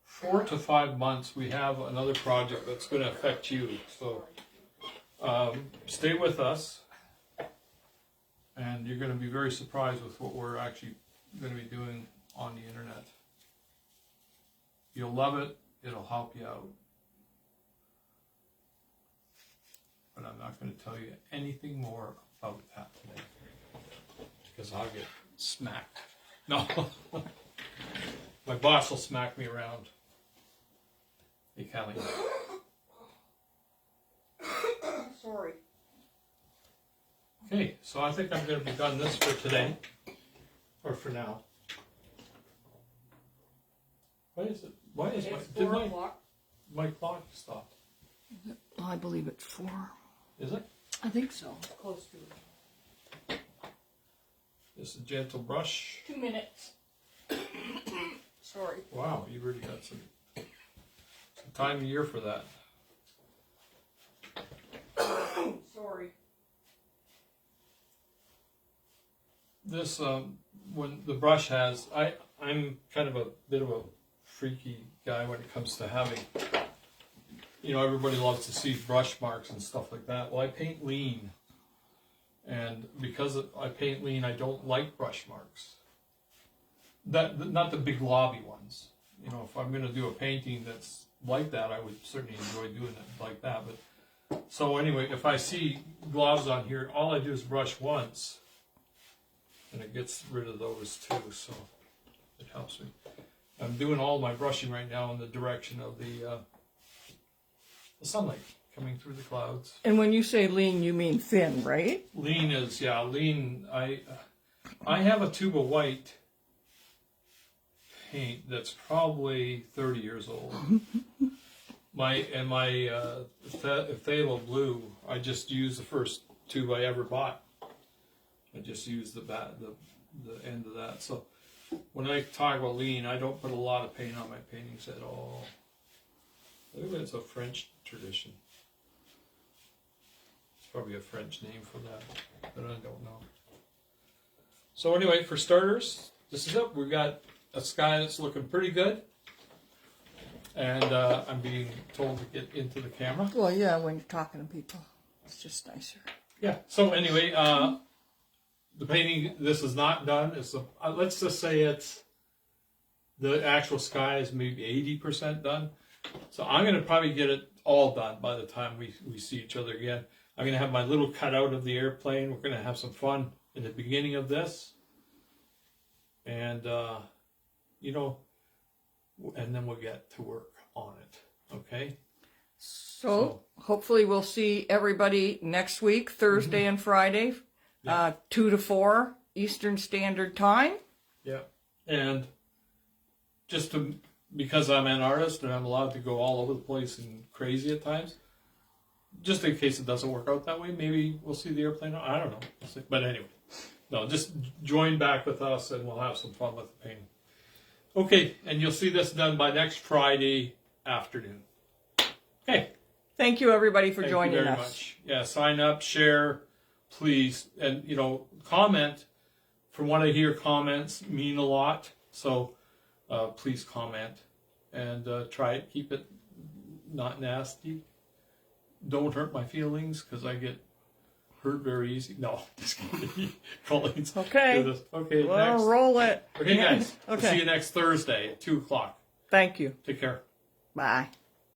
4 to 5 months, we have another project that's going to affect you. So stay with us, and you're going to be very surprised with what we're actually going to be doing on the internet. You'll love it. It'll help you out. But I'm not going to tell you anything more about that today, because I'll get smacked. No. My boss will smack me around. Hey, Callie. Sorry. Okay, so I think I'm going to be done this for today, or for now. What is it? Why is my clock stopped? I believe it's 4. Is it? I think so. Close to it. Just a gentle brush. 2 minutes. Sorry. Wow, you really got some time of year for that. Sorry. This when the brush has, I'm kind of a bit of a freaky guy when it comes to having, you know, everybody loves to see brush marks and stuff like that. Well, I paint lean, and because I paint lean, I don't like brush marks. Not the big lobby ones. You know, if I'm going to do a painting that's like that, I would certainly enjoy doing it like that. But so anyway, if I see gloves on here, all I do is brush once, and it gets rid of those too. So it helps me. I'm doing all my brushing right now in the direction of the sunlight coming through the clouds. And when you say lean, you mean thin, right? Lean is, yeah, lean. I have a tube of white paint that's probably 30 years old. my phthalo blue, I just use the first tube I ever bought. I just used the end of that. So when I talk about lean, I don't put a lot of paint on my paintings at all. I think it's a French tradition. It's probably a French name for that, but I don't know. So anyway, for starters, this is it. We've got a sky that's looking pretty good. And I'm being told to get into the camera. Well, yeah, when you're talking to people, it's just nicer. Yeah. So anyway, the painting, this is not done. It's let's just say it's the actual sky is maybe 80% done. So I'm going to probably get it all done by the time we see each other again. I'm going to have my little cutout of the airplane. We're going to have some fun in the beginning of this. And, and then we'll get to work on it. Okay? So hopefully we'll see everybody next week, Thursday and Friday, 2 to 4 Eastern Standard Time. Yeah. And because I'm an artist and I'm allowed to go all over the place and crazy at times, just in case it doesn't work out that way, maybe we'll see the airplane. I don't know. We'll see. But anyway, no, just join back with us and we'll have some fun with the painting. Okay, and you'll see this done by next Friday afternoon. Okay. Thank you, everybody, for joining us. Thank you very much. Yeah, sign up, share, please, and comment. From what I hear, comments mean a lot. So please comment and try it. Keep it not nasty. Don't hurt my feelings because I get hurt very easy. No, just kidding. Colleen's okay. Okay, well, next. Roll it. Okay, guys. Okay. We'll see you next Thursday at 2 o'clock. Thank you. Take care. Bye.